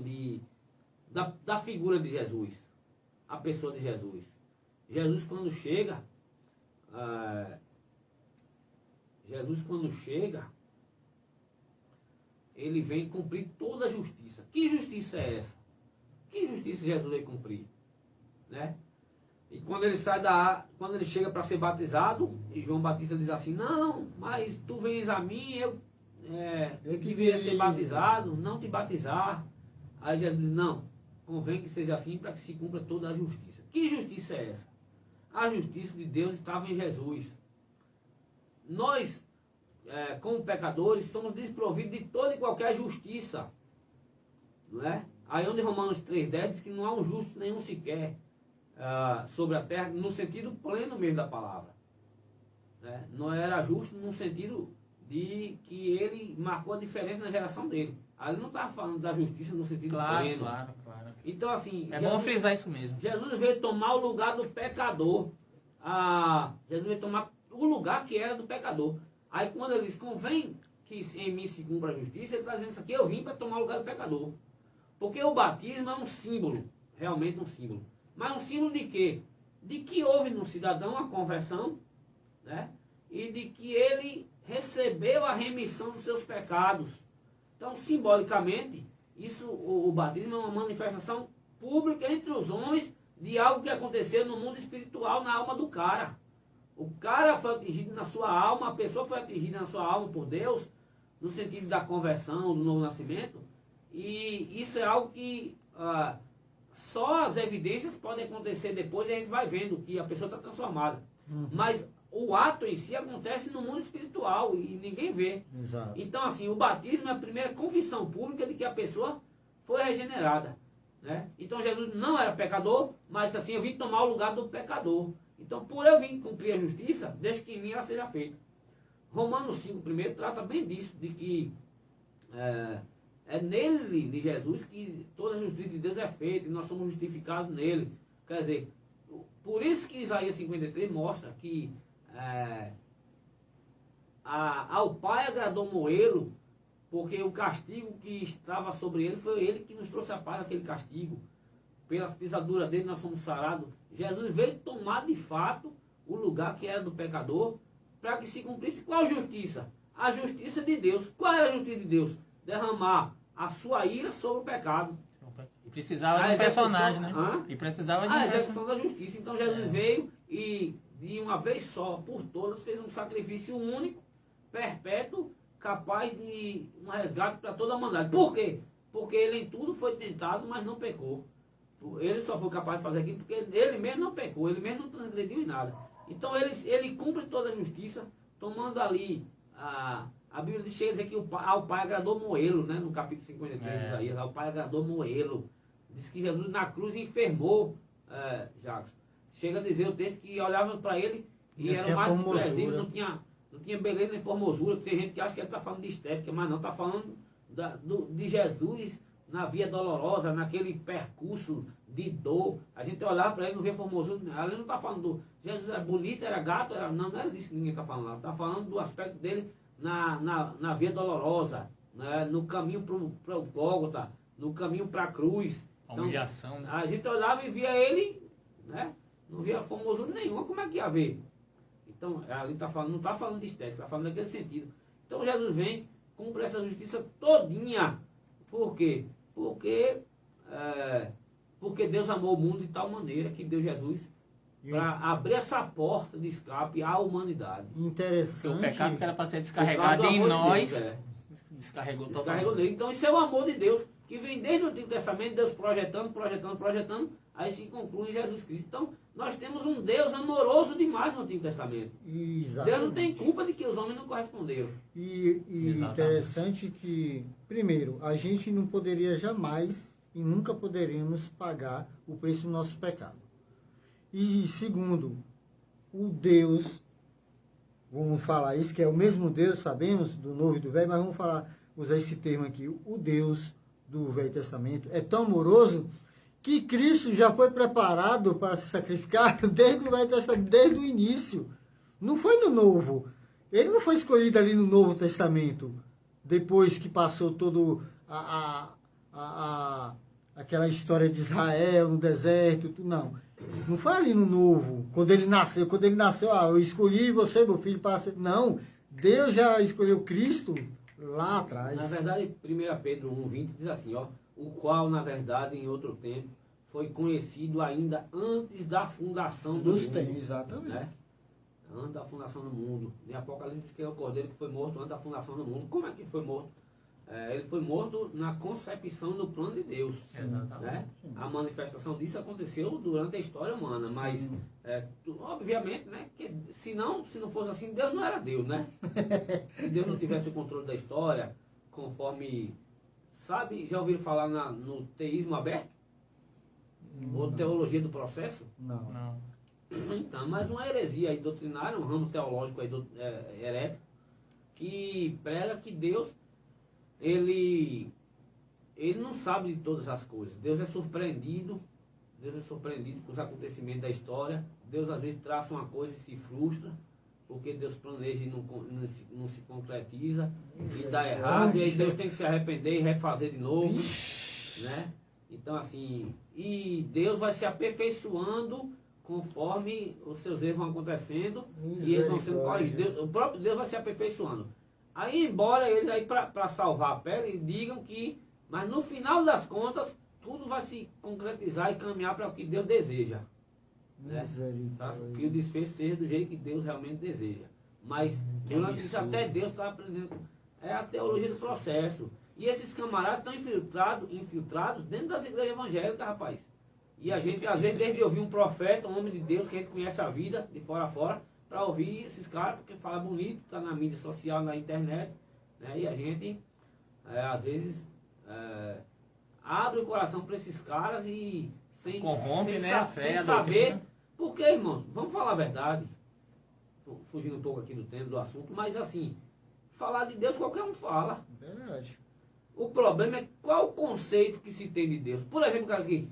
da figura de Jesus, a pessoa de Jesus. Jesus quando chega, ele vem cumprir toda a justiça. Que justiça é essa? Que justiça Jesus veio cumprir? Né? E quando ele chega para ser batizado, e João Batista diz assim, não, mas tu vens a mim, eu que devia ser batizado, não te batizar. Aí Jesus diz, não, convém que seja assim para que se cumpra toda a justiça. Que justiça é essa? A justiça de Deus estava em Jesus. Nós, como pecadores, somos desprovidos de toda e qualquer justiça. Não é? Aí onde Romanos 3,10 diz que não há um justo nenhum sequer sobre a terra, no sentido pleno mesmo da palavra. Né? Não era justo no sentido de que ele marcou a diferença na geração dele. Aí ele não estava falando da justiça no sentido pleno.
Claro.
Então assim...
bom frisar isso mesmo.
Jesus veio tomar o lugar do pecador. Jesus veio tomar o lugar que era do pecador. Aí quando ele diz, convém que em mim se cumpra a justiça, ele está dizendo isso aqui, eu vim para tomar o lugar do pecador. Porque o batismo é um símbolo, realmente um símbolo. Mas um símbolo de quê? De que houve no cidadão uma conversão, né? E de que ele recebeu a remissão dos seus pecados. Então, simbolicamente, isso, o batismo é uma manifestação pública entre os homens de algo que aconteceu no mundo espiritual, na alma do cara. O cara foi atingido na sua alma, a pessoa foi atingida na sua alma por Deus, no sentido da conversão, do novo nascimento. E isso é algo que só as evidências podem acontecer depois e a gente vai vendo que a pessoa está transformada. Mas o ato em si acontece no mundo espiritual e ninguém vê.
Exato.
Então, assim, o batismo é a primeira confissão pública de que a pessoa foi regenerada. Né? Então, Jesus não era pecador, mas disse assim, eu vim tomar o lugar do pecador. Então, por eu vir cumprir a justiça, deixe que em mim ela seja feita. Romanos 5, primeiro, trata bem disso, de que é nele, de Jesus, que toda a justiça de Deus é feita e nós somos justificados nele. Quer dizer, por isso que Isaías 53 mostra que ao Pai agradou moê-lo, porque o castigo que estava sobre ele foi ele que nos trouxe a paz, aquele castigo. Pelas pisaduras dele nós somos sarados. Jesus veio tomar de fato o lugar que era do pecador, para que se cumprisse qual justiça? A justiça de Deus. Qual é a justiça de Deus? Derramar a sua ira sobre o pecado.
E precisava de um personagem, né? E precisava de um
a
personagem.
execução da justiça. Então Jesus veio e de uma vez só, por todas, fez um sacrifício único, perpétuo, capaz de um resgate para toda a humanidade. Por quê? Porque ele em tudo foi tentado, mas não pecou. Ele só foi capaz de fazer aquilo porque ele mesmo não pecou, ele mesmo não transgrediu em nada. Então ele cumpre toda a justiça, tomando ali, a Bíblia chega a dizer que ao Pai agradou moê-lo, né? No capítulo 53 de Isaías, ao Pai agradou moê-lo. Diz que Jesus na cruz enfermou, Jacques. Chega a dizer o texto que olhava para ele e
Não
era
tinha
mais
formosura.
desprezível, não tinha beleza nem formosura. Tem gente que acha que ele está falando de estética, mas não, está falando de Jesus na via dolorosa, naquele percurso de dor. A gente olhava para ele e não vê formosura. Ali não está falando do Jesus era bonito, era gato, não era disso que ninguém está falando. Está falando do aspecto dele na via dolorosa, né? No caminho para o Gólgota, no caminho para a cruz.
A humilhação, né?
A gente olhava e via ele, né? Não via formosura nenhuma, como é que ia ver? Então, ali tá falando, não está falando de estética, está falando naquele sentido. Então Jesus vem, cumpre essa justiça todinha. Por quê? Porque Deus amou o mundo de tal maneira que deu Jesus para abrir essa porta de escape à humanidade.
Porque
Interessante.
o pecado que era para ser
Por causa
descarregado
do
em
amor de
nós,
Deus,
descarregou
Descarregou
totalmente.
nele. Então isso é o amor de Deus, que vem desde o Antigo Testamento, Deus projetando, aí se conclui em Jesus Cristo. Então, nós temos um Deus amoroso demais no Antigo Testamento.
Exatamente.
Deus não tem culpa de que os homens não corresponderam.
E
Exatamente.
interessante que, primeiro, a gente não poderia jamais e nunca poderíamos pagar o preço do nosso pecado. E segundo, o Deus, vamos falar isso, que é o mesmo Deus, sabemos, do Novo e do Velho, mas vamos usar esse termo aqui, o Deus do Velho Testamento é tão amoroso que Cristo já foi preparado para se sacrificar desde o Velho Testamento, desde o início. Não foi no Novo. Ele não foi escolhido ali no Novo Testamento, depois que passou todo aquela história de Israel no deserto, não. Não foi ali no Novo, quando ele nasceu, eu escolhi você, meu filho, para ser... Não, Deus já escolheu Cristo lá atrás.
Na verdade, 1 Pedro 1,20 diz assim, ó, o qual, na verdade, em outro tempo, foi conhecido ainda antes da fundação do
Dos
mundo.
tempos, exatamente.
Né? Antes da fundação do mundo. Em Apocalipse diz que é o cordeiro que foi morto antes da fundação do mundo. Como é que foi morto? Ele foi morto na concepção do plano de Deus.
Exatamente.
Né? A manifestação disso aconteceu durante a história humana, mas obviamente, né, que se não fosse assim, Deus não era Deus, né? Se Deus não tivesse o controle da história, conforme, sabe, já ouviram falar no teísmo aberto? Ou teologia do processo?
Não.
Não.
Então, mais uma heresia aí doutrinária, um ramo teológico aí herético, que prega que Deus ele não sabe de todas as coisas. Deus é surpreendido com os acontecimentos da história. Deus às vezes traça uma coisa e se frustra. porque Deus planeja e não se concretiza, e dá errado, e aí Deus tem que se arrepender e refazer de novo, né? Então, assim, e Deus vai se aperfeiçoando conforme os seus erros vão acontecendo e eles vão sendo corrigidos. O próprio Deus vai se aperfeiçoando. Aí, embora eles aí para salvar a pele, digam que, mas no final das contas, tudo vai se concretizar e caminhar para o que Deus deseja. Né? Tá? Que o desfecho seja do jeito que Deus realmente deseja. Mas, durante isso, até Deus está aprendendo. É a teologia do processo. E esses camaradas estão infiltrados dentro das igrejas evangélicas, rapaz. E a gente, às vezes, desde de ouvir um profeta, um homem de Deus, que a gente conhece a vida de fora a fora, para ouvir esses caras, porque fala bonito, está na mídia social, na internet, né? E a gente, às vezes, abre o coração para esses caras e sem,
corrompe,
sem,
né,
sa
a fé,
sem
a
saber.
doutrina.
Porque, irmãos, vamos falar a verdade, fugindo um pouco aqui do tema, do assunto, mas assim, falar de Deus qualquer um fala.
Verdade.
O problema é qual o conceito que se tem de Deus. Por exemplo, aqui,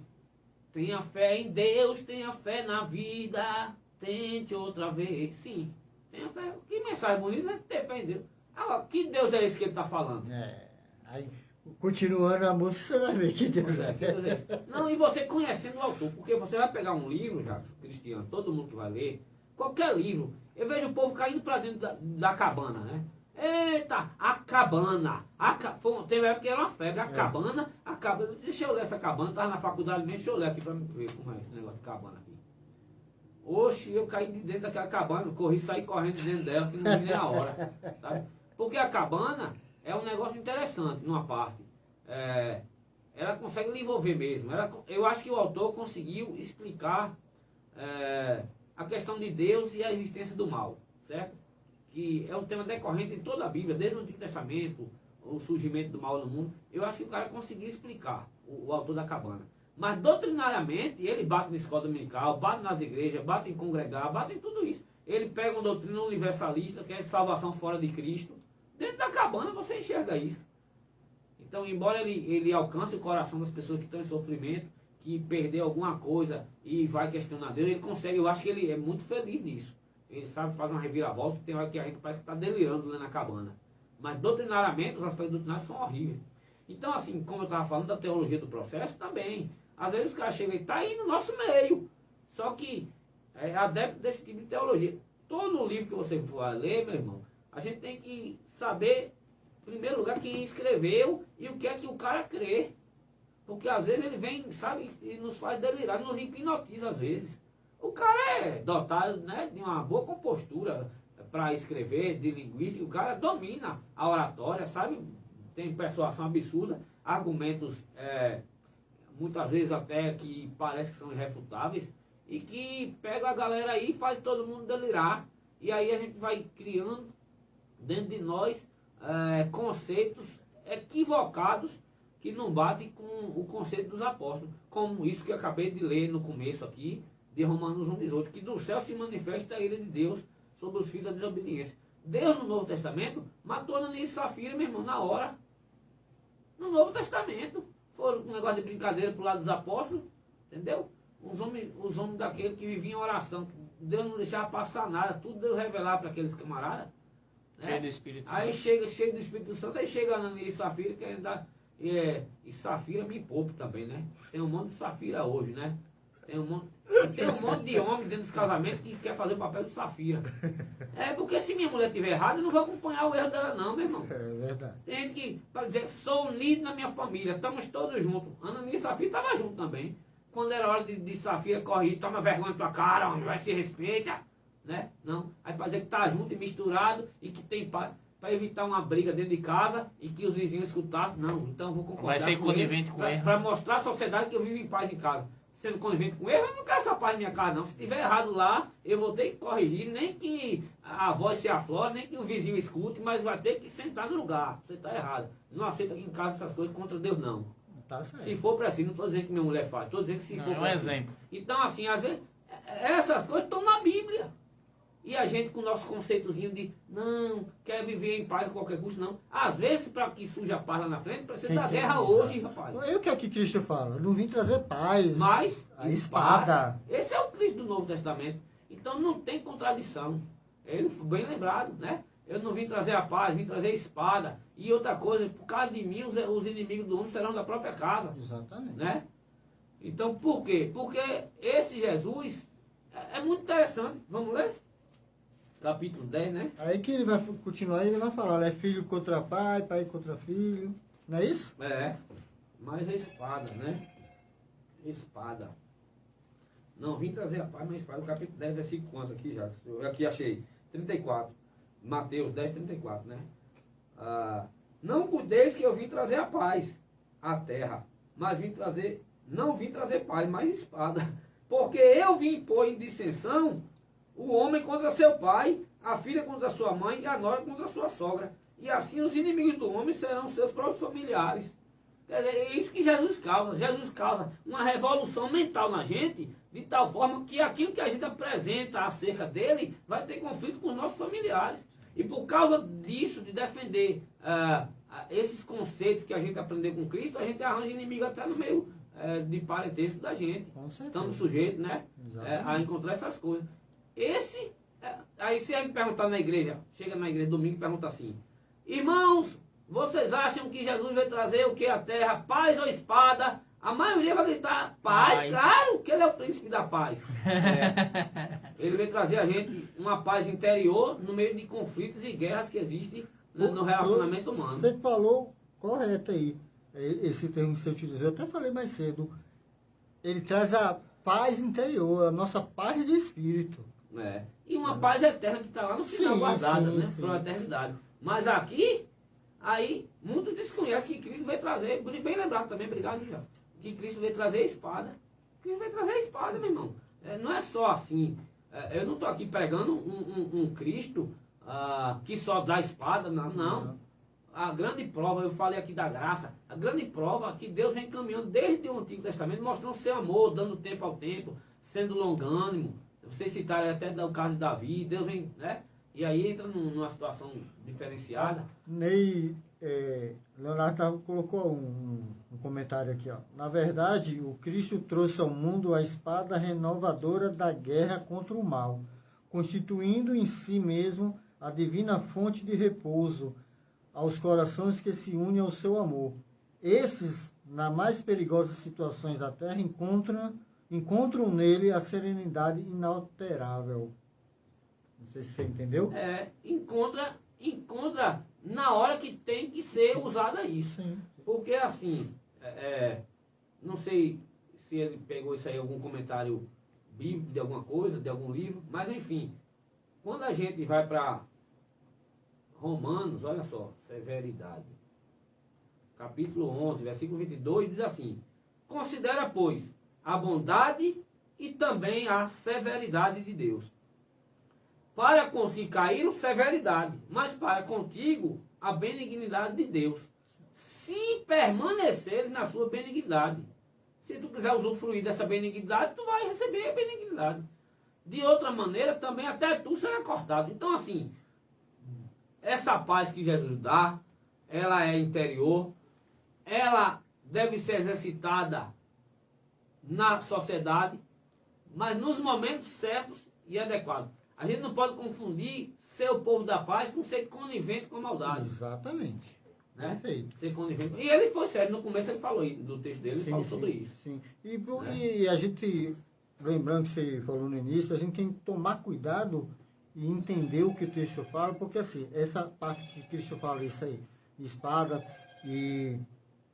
tenha fé em Deus, tenha fé na vida, tente outra vez. Sim, tenha fé. Que mensagem bonita, né? Ter fé em Deus. Agora, que Deus é esse que ele está falando?
Aí, continuando a música, você vai ver que Deus é.
Que Deus é esse? Não, e você conhecendo o autor, porque você vai pegar um livro, já, Cristiano, todo mundo que vai ler, qualquer livro, eu vejo o povo caindo para dentro da cabana, né? Eita, a cabana. Teve uma época que era uma febre. A cabana. Deixa eu ler essa cabana. Estava na faculdade mesmo. Deixa eu ler aqui para ver como é esse negócio de cabana aqui. Oxe, eu caí de dentro daquela cabana. Corri, saí correndo de dentro dela, que não vi nem a hora. Sabe? Porque a cabana é um negócio interessante, numa parte. Ela consegue lhe envolver mesmo. Eu acho que o autor conseguiu explicar a questão de Deus e a existência do mal. Certo? Que é um tema decorrente em toda a Bíblia, desde o Antigo Testamento, o surgimento do mal no mundo. Eu acho que o cara conseguiu explicar, o autor da cabana. Mas doutrinariamente, ele bate na escola dominical, bate nas igrejas, bate em congregar, bate em tudo isso. Ele pega uma doutrina universalista, que é salvação fora de Cristo. Dentro da cabana você enxerga isso. Então, embora ele alcance o coração das pessoas que estão em sofrimento, que perdeu alguma coisa e vai questionar Deus, ele consegue, eu acho que ele é muito feliz nisso. Ele sabe fazer uma reviravolta, tem hora que a gente parece que está delirando lá na cabana. Mas doutrinariamente, os aspectos doutrinários são horríveis. Então, assim, como eu estava falando da teologia do processo, também. Às vezes o cara chega e está aí no nosso meio. Só que é adepto desse tipo de teologia. Todo livro que você for ler, meu irmão, a gente tem que saber, em primeiro lugar, quem escreveu e o que é que o cara crê. Porque às vezes ele vem, sabe, e nos faz delirar, nos hipnotiza às vezes. O cara é dotado, né, de uma boa compostura para escrever, de linguística. O cara domina a oratória, sabe? Tem persuasão absurda, argumentos muitas vezes até que parece que são irrefutáveis e que pega a galera aí e faz todo mundo delirar. E aí a gente vai criando dentro de nós conceitos equivocados que não batem com o conceito dos apóstolos. Como isso que eu acabei de ler no começo aqui, de Romanos 1,18, que do céu se manifesta a ira de Deus sobre os filhos da desobediência. Deus no Novo Testamento matou Ananias e Safira, meu irmão, na hora. No Novo Testamento. Foram um negócio de brincadeira pro lado dos apóstolos, entendeu? Os homens daquele que viviam em oração. Deus não deixava passar nada, tudo Deus revelar para aqueles camaradas. Né?
Cheio do Espírito Santo.
Aí chega cheio do Espírito Santo, aí chega Ananias e Safira, que ainda. E Safira me poupa também, né? Tem um monte de Safira hoje, né? Tem um monte de homem dentro dos casamentos que quer fazer o papel de Safira. Porque se minha mulher estiver errada, eu não vou acompanhar o erro dela não, meu irmão.
É verdade.
Tem gente que, para dizer, sou unido na minha família, estamos todos juntos. Ananias e Safira estavam juntos também. Quando era hora de Safira corrigir, toma vergonha pra cara, homem, vai se respeita, né? Não. Aí para dizer que tá junto e misturado e que tem paz. Para evitar uma briga dentro de casa e que os vizinhos escutassem, não, então eu vou concordar
vai ser conivente com erro.
Para mostrar à sociedade que eu vivo em paz em casa. Sendo conivente com erro, eu não quero essa paz na minha casa, não. Se tiver errado lá, eu vou ter que corrigir, nem que a voz se aflore, nem que o vizinho escute, mas vai ter que sentar no lugar. Você está errado. Não aceita aqui em casa essas coisas contra Deus, não.
Tá certo.
Se for para si, não estou dizendo que minha mulher faz, estou dizendo que se for
É um
para si.
exemplo.
Então, assim, às vezes, essas coisas estão na Bíblia. E a gente com o nosso conceitozinho de não, quer viver em paz a qualquer custo, não. Às vezes, para que surja a paz lá na frente, precisa da guerra hoje, rapaz.
E o que é que Cristo fala? Não vim trazer paz.
Mas
a espada.
Esse é o Cristo do Novo Testamento. Então não tem contradição. Ele foi bem lembrado, né? Eu não vim trazer a paz, vim trazer a espada. E outra coisa, por causa de mim, os inimigos do homem serão da própria casa.
Exatamente.
Né? Então, por quê? Porque esse Jesus é muito interessante. Vamos ler? Capítulo 10, né?
Aí que ele vai continuar, ele vai falar, é filho contra pai, pai contra filho. Não é isso?
É. Mas a espada, né? Espada. Não, vim trazer a paz, mas a espada. O capítulo 10, versículo quanto aqui já? Eu aqui achei. 34. Mateus 10, 34, né? Não cuideis que eu vim trazer a paz à terra, mas não vim trazer paz, mas espada. Porque eu vim pôr em dissensão o homem contra seu pai, a filha contra sua mãe e a nora contra sua sogra. E assim os inimigos do homem serão seus próprios familiares. Quer dizer, é isso que Jesus causa. Jesus causa uma revolução mental na gente, de tal forma que aquilo que a gente apresenta acerca dele vai ter conflito com os nossos familiares. E por causa disso, de defender esses conceitos que a gente aprendeu com Cristo, a gente arranja inimigo até no meio de parentesco da gente.
Com certeza.
Estamos sujeitos, né? A encontrar essas coisas. Aí se a gente perguntar na igreja, chega na igreja domingo e pergunta assim: irmãos, vocês acham que Jesus vai trazer o que à terra? Paz ou espada? A maioria vai gritar paz, claro, que ele é o príncipe da paz. Ele vai trazer a gente uma paz interior no meio de conflitos e guerras que existem no relacionamento humano.
Você falou correto aí. Esse termo que você utilizou, eu até falei mais cedo. Ele traz a paz interior, a nossa paz de espírito.
E uma paz eterna que está lá no final guardada, né?
Sim.
Para a eternidade. Mas aqui, aí, muitos desconhecem que Cristo vai trazer, bem lembrado também, obrigado, já, que Cristo vai trazer a espada. Cristo vai trazer a espada, meu irmão. Não é só assim. Eu não estou aqui pregando um Cristo que só dá espada, não. A grande prova, eu falei aqui da graça, a grande prova é que Deus vem caminhando desde o Antigo Testamento, mostrando seu amor, dando tempo ao tempo, sendo longânimo. Vocês citaram até o caso de Davi, Deus vem, né? E aí entra numa situação diferenciada.
Leonardo colocou um comentário aqui, ó. Na verdade, o Cristo trouxe ao mundo a espada renovadora da guerra contra o mal, constituindo em si mesmo a divina fonte de repouso aos corações que se unem ao seu amor. Esses, nas mais perigosas situações da terra, encontram nele a serenidade inalterável. Não sei se você entendeu.
Encontra na hora que tem que ser usada isso.
Sim.
Porque assim, não sei se ele pegou isso aí, algum comentário bíblico de alguma coisa, de algum livro, mas enfim, quando a gente vai para Romanos, olha só, severidade. Capítulo 11, versículo 22, diz assim: considera, pois, a bondade e também a severidade de Deus. Para com os que caíram, severidade, mas para contigo, a benignidade de Deus. Se permaneceres na sua benignidade. Se tu quiser usufruir dessa benignidade, tu vai receber a benignidade. De outra maneira, também até tu será cortado. Então, assim, essa paz que Jesus dá, ela é interior, ela deve ser exercitada na sociedade, mas nos momentos certos e adequados. A gente não pode confundir ser o povo da paz com ser conivente com a maldade.
Exatamente.
Né?
Perfeito.
Ser conivente. E ele foi sério, no começo ele falou do texto dele, ele falou sobre isso.
Sim. E a gente, lembrando que você falou no início, a gente tem que tomar cuidado e entender o que o texto fala, porque assim, essa parte que Cristo fala, isso aí, espada, e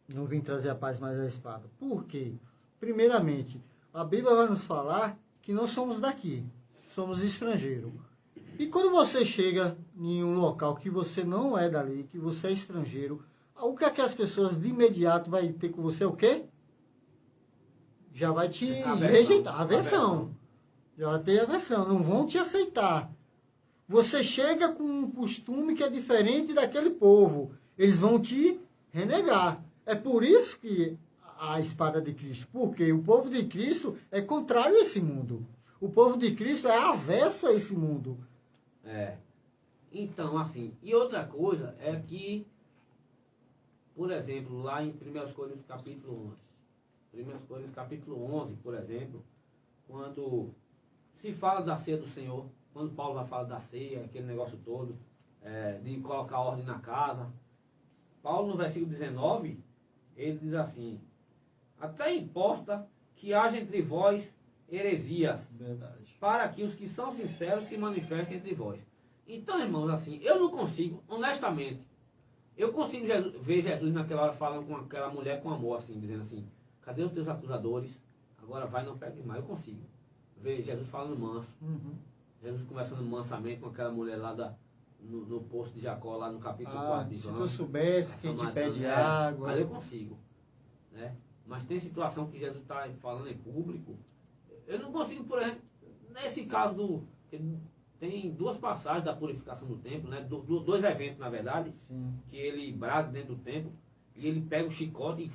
não vim trazer a paz, mas a espada. Por quê? Primeiramente, a Bíblia vai nos falar que nós somos daqui, somos estrangeiros. E quando você chega em um local que você não é dali, que você é estrangeiro, o que aquelas pessoas de imediato vai ter com você? O quê? Já vai te rejeitar. Aversão. Já vai ter aversão. Não vão te aceitar. Você chega com um costume que é diferente daquele povo. Eles vão te renegar. É por isso que a espada de Cristo. Porque o povo de Cristo é contrário a esse mundo. O povo de Cristo é avesso a esse mundo.
Então, assim, e outra coisa é que, por exemplo, lá em 1 Coríntios capítulo 11, 1 Coríntios capítulo 11, por exemplo, quando se fala da ceia do Senhor, quando Paulo vai falar da ceia, aquele negócio todo, de colocar ordem na casa. Paulo, no versículo 19, ele diz assim: até importa que haja entre vós heresias,
Verdade.
para que os que são sinceros se manifestem entre vós. Então, irmãos, assim, eu não consigo, honestamente, eu consigo ver Jesus naquela hora falando com aquela mulher com amor, assim, dizendo assim: cadê os teus acusadores? Agora vai, não peques mais. Eu consigo ver Jesus falando manso.
Uhum.
Jesus conversando mansamente com aquela mulher lá no poço de Jacó, lá no capítulo 4 de
Se
João.
tu soubesse
A
quem te
samaritana,
pede água.
Aí eu consigo. Né? Mas tem situação que Jesus está falando em público. Eu não consigo, por exemplo, nesse caso tem duas passagens da purificação do templo, né? Dois eventos, na verdade,
Sim.
que ele braga dentro do templo e ele pega o chicote e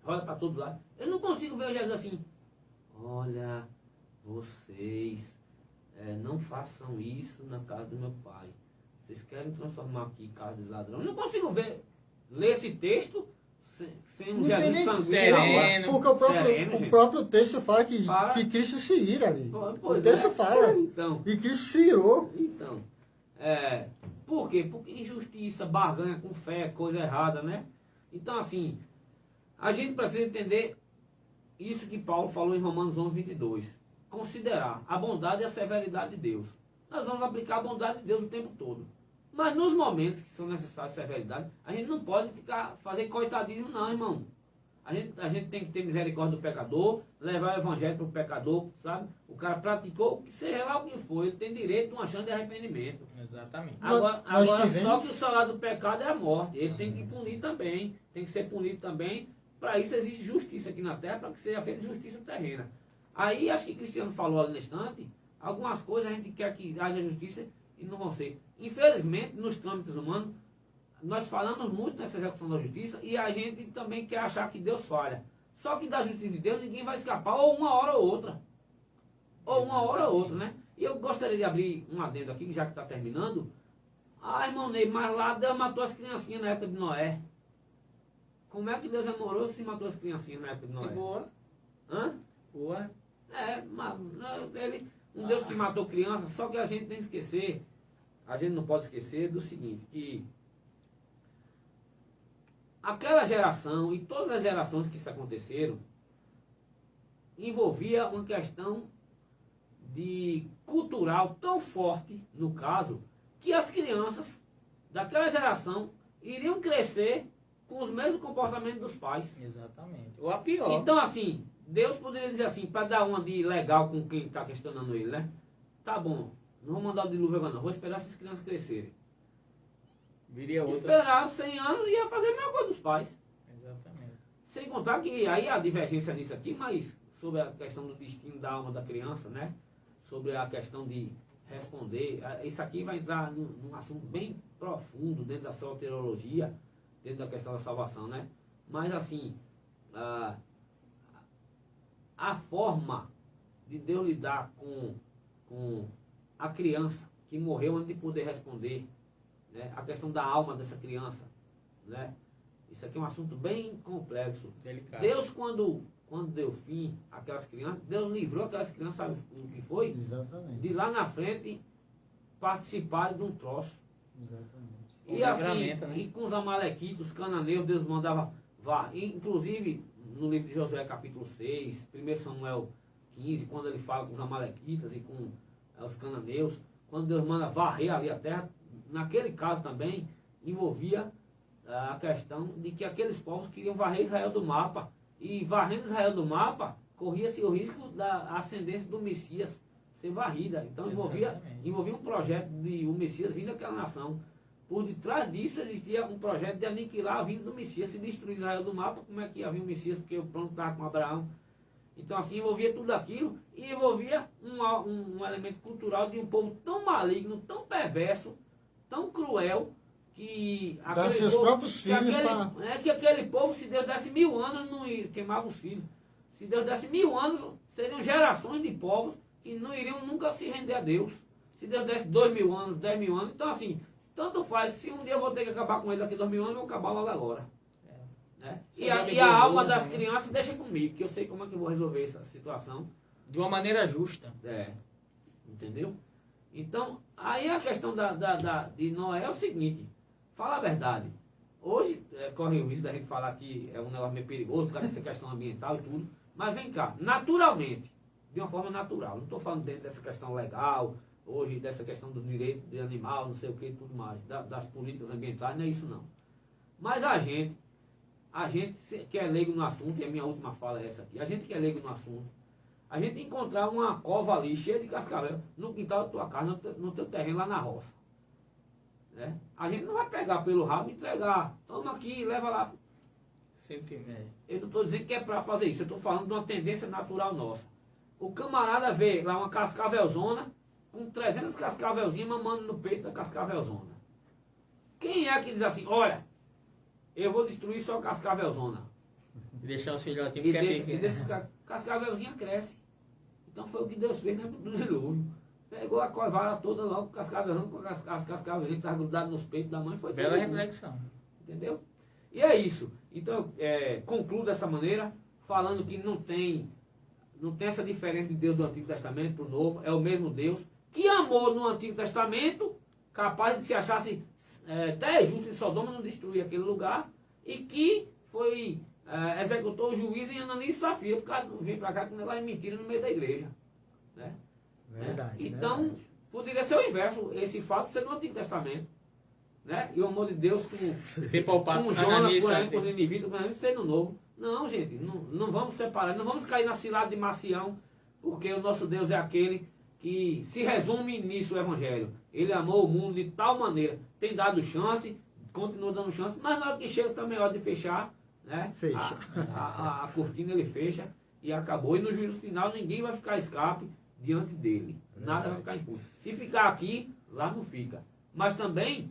roda para todo lado. Eu não consigo ver o Jesus assim: olha, vocês não façam isso na casa do meu pai. Vocês querem transformar aqui casa de ladrão. Eu não consigo ler esse texto sem um
Não tem
Jesus
nem
sanguíneo.
sereno.
Porque o próprio,
Sereno,
o
gente.
próprio texto fala que Cristo se ira ali.
Pois
O texto
é.
fala.
Então,
E Cristo se irou.
Então, por quê? Porque injustiça, barganha com fé, coisa errada, né? Então, assim, a gente precisa entender isso que Paulo falou em Romanos 11, 22. Considerar a bondade e a severidade de Deus. Nós vamos aplicar a bondade de Deus o tempo todo. Mas nos momentos que são necessários severidade, a gente não pode fazer coitadismo não, irmão. A gente tem que ter misericórdia do pecador, levar o evangelho para o pecador, sabe? O cara praticou, seja lá o que for, ele tem direito a uma chance de arrependimento.
Exatamente.
Agora
tivemos-
só que o salário do pecado é a morte. Ele tem que punir também, tem que ser punido também. Para isso existe justiça aqui na terra, para que seja feita justiça terrena. Aí, acho que Cristiano falou ali no instante, algumas coisas a gente quer que haja justiça e não vão ser. Infelizmente, nos trâmites humanos, nós falamos muito nessa execução da justiça e a gente também quer achar que Deus falha. Só que da justiça de Deus ninguém vai escapar, ou uma hora ou outra. Ou uma hora ou outra, né? E eu gostaria de abrir um adendo aqui, já que está terminando. Ah, irmão Ney, mas lá Deus matou as criancinhas na época de Noé. Como é que Deus é amoroso se matou as criancinhas na época de Noé?
Boa.
Hã?
Boa.
Um Deus que matou crianças, só que a gente tem que esquecer, a gente não pode esquecer do seguinte, que aquela geração e todas as gerações que isso aconteceram, envolvia uma questão de cultural tão forte, no caso, que as crianças daquela geração iriam crescer com os mesmos comportamentos dos pais.
Exatamente. Ou a pior.
Então, assim, Deus poderia dizer assim, para dar uma de legal com quem está questionando ele, né? Tá bom, não vou mandar o dilúvio agora não, vou esperar essas crianças crescerem.
Viria outra.
Esperar 100 anos e ia fazer a mesma coisa dos pais.
Exatamente.
Sem contar que aí há divergência nisso aqui, mas sobre a questão do destino da alma da criança, né? Sobre a questão de responder. Isso aqui vai entrar num assunto bem profundo dentro da soteriologia, dentro da questão da salvação, né? Mas assim, a forma de Deus lidar com a criança que morreu antes de poder responder, né? A questão da alma dessa criança, né? Isso aqui é um assunto bem complexo.
Delicado.
Deus, quando deu fim àquelas crianças, Deus livrou aquelas crianças, sabe o que foi?
Exatamente.
De lá na frente participarem de um troço.
Exatamente.
E
Um
assim,
livramento, né?
e com os amalequitos, os cananeus, Deus mandava vá. Inclusive, no livro de Josué, capítulo 6, 1 Samuel 15, quando ele fala com os amalequitas e com os cananeus, quando Deus manda varrer ali a terra, naquele caso também envolvia a questão de que aqueles povos queriam varrer Israel do mapa. E varrendo Israel do mapa, corria-se o risco da ascendência do Messias ser varrida. Então envolvia um projeto de o Messias vindo daquela nação. Por detrás disso existia um projeto de aniquilar a vinda do Messias. Se destruir Israel do mapa, como é que ia vir o Messias? Porque o plano estava com Abraão. Então assim, envolvia tudo aquilo e envolvia um elemento cultural de um povo tão maligno, tão perverso, tão cruel, que
Dá seus próprios filhos
que aquele povo, se Deus desse 1000 anos, não queimava os filhos. Se Deus desse 1000 anos, seriam gerações de povos que não iriam nunca se render a Deus. Se Deus desse 2000 anos, 10.000 anos, então assim, tanto faz, se um dia eu vou ter que acabar com ele daqui a 2000 anos, eu vou acabar logo agora. Né? E a alma das crianças deixa comigo, que eu sei como é que eu vou resolver essa situação.
De uma maneira justa.
Entendeu? Então, aí a questão de Noé é o seguinte, fala a verdade. Hoje, corre o risco da gente falar que é um negócio meio perigoso, por causa dessa questão ambiental e tudo, mas vem cá, naturalmente, de uma forma natural, não estou falando dentro dessa questão legal, hoje dessa questão dos direitos de animal, não sei o que e tudo mais, das políticas ambientais, não é isso não. Mas a gente que é leigo no assunto, e a minha última fala é essa aqui, a gente que é leigo no assunto, a gente encontrar uma cova ali cheia de cascavel no quintal da tua casa, no teu terreno lá na roça. Né? A gente não vai pegar pelo rabo e entregar. Toma aqui, leva lá.
Sempre,
Eu não estou dizendo que é para fazer isso, eu estou falando de uma tendência natural nossa. O camarada vê lá uma cascavelzona com 300 cascavelzinhas mamando no peito da cascavelzona. Quem é que diz assim, olha, eu vou destruir sua cascavelzona?
E deixar os filhotinhos
E
pequenos.
deixa cascavelzinha cresce. Então foi o que Deus fez, né, do dilúvio. Pegou a covara toda logo, cascavelzão, com as cascavelzinhas que estavam grudadas nos peitos da mãe, foi
Bela
tudo.
reflexão.
Entendeu? E é isso. Então, concluo dessa maneira, falando que não tem essa diferença de Deus do Antigo Testamento para o Novo, é o mesmo Deus, que amou no Antigo Testamento, capaz de se achasse até justo em Sodoma não destruir aquele lugar, e que foi, executou o juízo em Ananias e Safira, por causa vir para cá com um negócio de mentira no meio da igreja. Né?
Verdade.
Então,
verdade.
poderia ser o inverso, esse fato ser no Antigo Testamento. Né? E o amor de Deus
Ter poupado
com Jonas,
Ananias,
por exemplo,
sabe?
com os ninivitas, por exemplo, ser no novo. Não, gente, não vamos separar, não vamos cair na cilada de Macião, porque o nosso Deus é aquele que se resume nisso o Evangelho. Ele amou o mundo de tal maneira, tem dado chance, continua dando chance, mas na hora que chega também é hora de fechar, né?
Fecha.
A cortina ele fecha e acabou. E no juízo final ninguém vai ficar escape diante dele. Nada vai ficar impune. Se ficar aqui, lá não fica. Mas também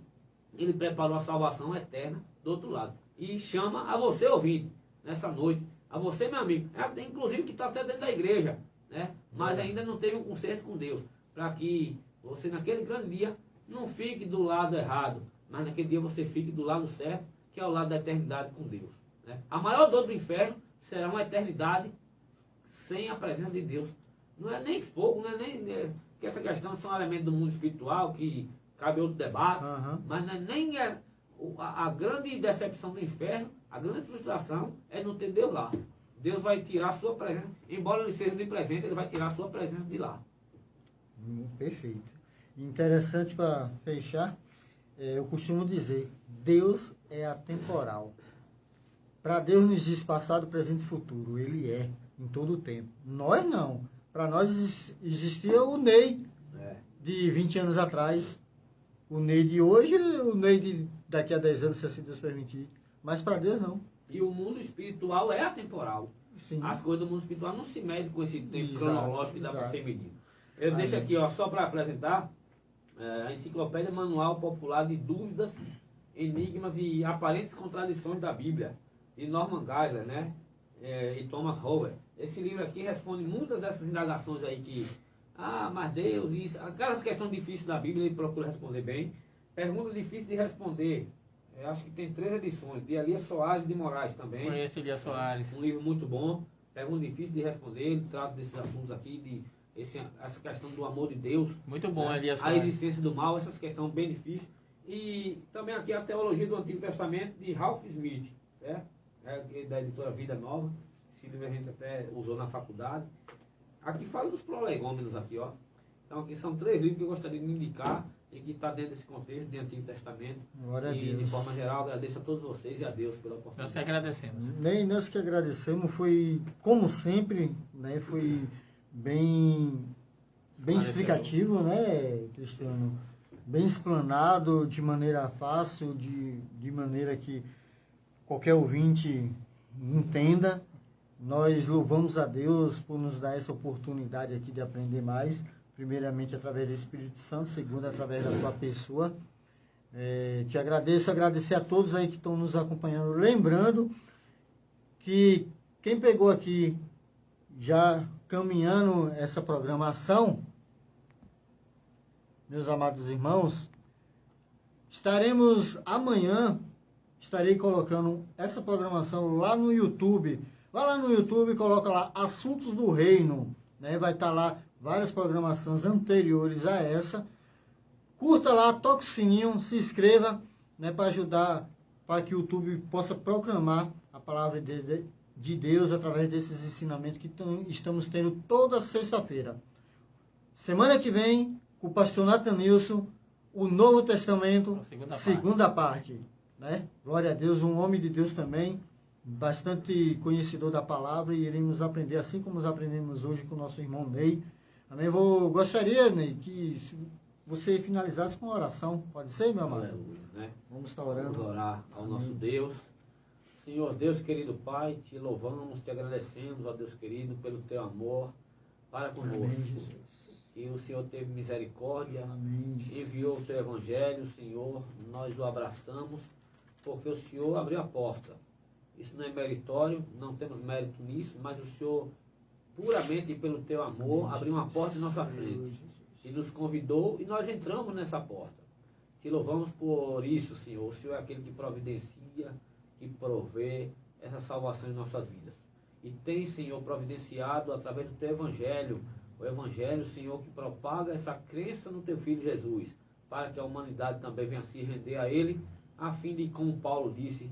ele preparou a salvação eterna do outro lado. E chama a você, ouvinte, nessa noite, a você, meu amigo, inclusive que está até dentro da igreja, né? Mas ainda não teve um conserto com Deus, para que você naquele grande dia não fique do lado errado, mas naquele dia você fique do lado certo, que é o lado da eternidade com Deus. Né? A maior dor do inferno será uma eternidade sem a presença de Deus. Não é nem fogo, não é nem que essa questão são elementos do mundo espiritual, que cabe outro debate, mas não é nem a grande decepção do inferno, a grande frustração é não ter Deus lá. Deus vai tirar a sua presença, embora ele seja de presente, ele vai tirar a sua presença de lá.
Perfeito. Interessante para fechar, eu costumo dizer, Deus é atemporal. Para Deus não existe passado, presente e futuro. Ele é, em todo o tempo. Nós não. Para nós existia o Ney de 20 anos atrás. O Ney de hoje, o Ney de daqui a 10 anos, se assim Deus permitir. Mas para Deus não.
E o mundo espiritual é atemporal.
Sim.
As coisas do mundo espiritual não se medem com esse tempo
Exato,
cronológico que dá para ser medido. Eu deixo aqui, ó, só para apresentar a Enciclopédia Manual Popular de Dúvidas, Enigmas e Aparentes Contradições da Bíblia, de Norman Geisler, né? E Thomas Howell. Esse livro aqui responde muitas dessas indagações aí que, mas Deus, isso, aquelas questões difíceis da Bíblia, ele procura responder bem. Pergunta difícil de responder. Eu acho que tem 3 edições, de Elias Soares de Moraes também.
Conheço Elias Soares.
Um livro muito bom, pergunta difícil de responder, ele trata desses assuntos aqui, essa questão do amor de Deus.
Muito bom, Elias
A
Soares.
existência do mal, essas questões bem difíceis. E também aqui a Teologia do Antigo Testamento, de Ralph Smith, certo? Da editora Vida Nova. Esse livro a gente até usou na faculdade. Aqui fala dos prolegômenos aqui, ó. Então aqui são 3 livros que eu gostaria de indicar e que está dentro desse contexto de Antigo Testamento.
Glória a
E
Deus.
de forma geral agradeço a todos vocês e a Deus pela oportunidade.
Nós que agradecemos.
Nem nós que agradecemos, foi, como sempre, né, foi bem explicativo, né, Cristiano? Bem explanado, de maneira fácil, de maneira que qualquer ouvinte entenda. Nós louvamos a Deus por nos dar essa oportunidade aqui de aprender mais, primeiramente através do Espírito Santo, segundo através da tua pessoa. Te agradecer a todos aí que estão nos acompanhando. Lembrando que quem pegou aqui já caminhando essa programação, meus amados irmãos, estarei colocando essa programação lá no YouTube. Vai lá no YouTube e coloca lá Assuntos do Reino. né? Vai estar lá várias programações anteriores a essa. Curta lá, toque o sininho, se inscreva, né? Para ajudar, para que o YouTube possa proclamar a palavra de Deus através desses ensinamentos que estamos tendo toda sexta-feira. Semana que vem, com o pastor Natanilson, o Novo Testamento, segunda parte. Né? Glória a Deus, um homem de Deus também, bastante conhecedor da palavra, e iremos aprender assim como nós aprendemos hoje com o nosso irmão Ney. Amém? Gostaria, Ney, que você finalizasse com uma oração. Pode ser, meu amado?
Aleluia, né?
Vamos estar orando.
Vamos orar ao nosso Deus. Senhor Deus querido Pai, te louvamos, te agradecemos, ó Deus querido, pelo teu amor para conosco.
Amém, Jesus.
Que o Senhor teve misericórdia,
Amém, Jesus.
enviou o teu evangelho, Senhor, nós o abraçamos, porque o Senhor abriu a porta. Isso não é meritório, não temos mérito nisso, mas o Senhor, puramente pelo teu amor, abriu uma porta em nossa frente e nos convidou e nós entramos nessa porta. Te louvamos por isso, Senhor. O Senhor é aquele que providencia, que provê essa salvação em nossas vidas. E tem, Senhor, providenciado através do teu evangelho, o evangelho, Senhor, que propaga essa crença no teu Filho Jesus, para que a humanidade também venha se render a ele, a fim de, como Paulo disse,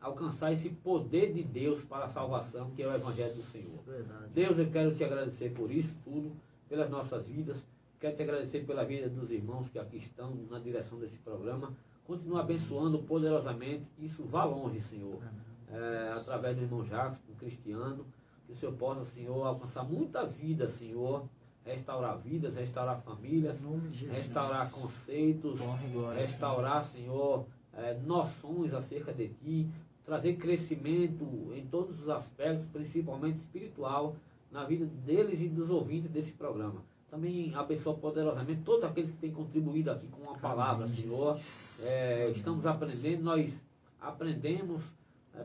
alcançar esse poder de Deus para a salvação, que é o evangelho do Senhor.
Verdade.
Deus, eu quero te agradecer por isso tudo, pelas nossas vidas. Quero te agradecer pela vida dos irmãos que aqui estão na direção desse programa. Continua abençoando poderosamente. Isso vá longe, Senhor. Através do irmão Jacques, do Cristiano. Que o Senhor possa, Senhor, alcançar muitas vidas, Senhor. Restaurar vidas, restaurar famílias, restaurar conceitos, restaurar, Senhor, noções acerca de Ti. Trazer crescimento em todos os aspectos, principalmente espiritual, na vida deles e dos ouvintes desse programa. Também abençoa poderosamente todos aqueles que têm contribuído aqui com a palavra, Senhor. Estamos aprendendo, nós aprendemos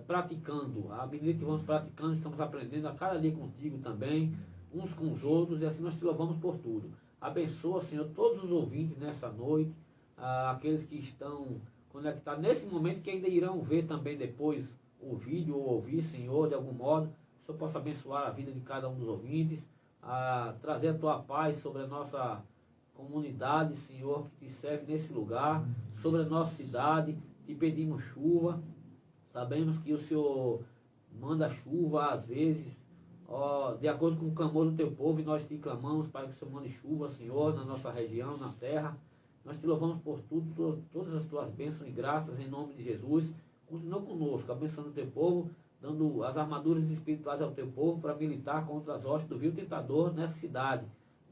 praticando. À medida que vamos praticando, estamos aprendendo a cada dia contigo também, uns com os outros, e assim nós te louvamos por tudo. Abençoa, Senhor, todos os ouvintes nessa noite, aqueles que estão conectados nesse momento, que ainda irão ver também depois o vídeo ou ouvir, Senhor, de algum modo. Que o Senhor possa abençoar a vida de cada um dos ouvintes, trazer a tua paz sobre a nossa comunidade, Senhor, que te serve nesse lugar, sobre a nossa cidade. Te pedimos chuva. Sabemos que o Senhor manda chuva às vezes, de acordo com o clamor do teu povo, e nós te clamamos para que o Senhor mande chuva, Senhor, na nossa região, na terra. Nós te louvamos por tudo, todas as tuas bênçãos e graças em nome de Jesus. Continua conosco, abençoando o teu povo, dando as armaduras espirituais ao teu povo para militar contra as hostes do vil tentador nessa cidade,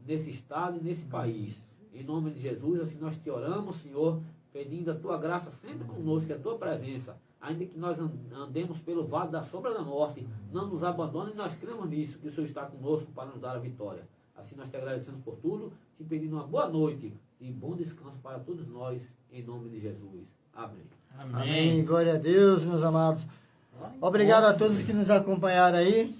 nesse estado e nesse país. Em nome de Jesus, assim nós te oramos, Senhor, pedindo a tua graça sempre conosco, a tua presença. Ainda que nós andemos pelo vale da sombra da morte, não nos abandone, e nós cremos nisso, que o Senhor está conosco para nos dar a vitória. Assim nós te agradecemos por tudo, te pedindo uma boa noite e bom descanso para todos nós, em nome de Jesus. Amém.
Amém. Glória a Deus, meus amados. Obrigado a todos que nos acompanharam aí.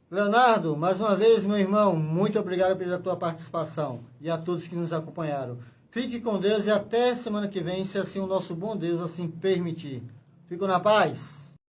Leonardo, mais uma vez, meu irmão, muito obrigado pela tua participação. E a todos que nos acompanharam. Fique com Deus e até semana que vem, se assim o nosso bom Deus assim permitir. Fico na paz.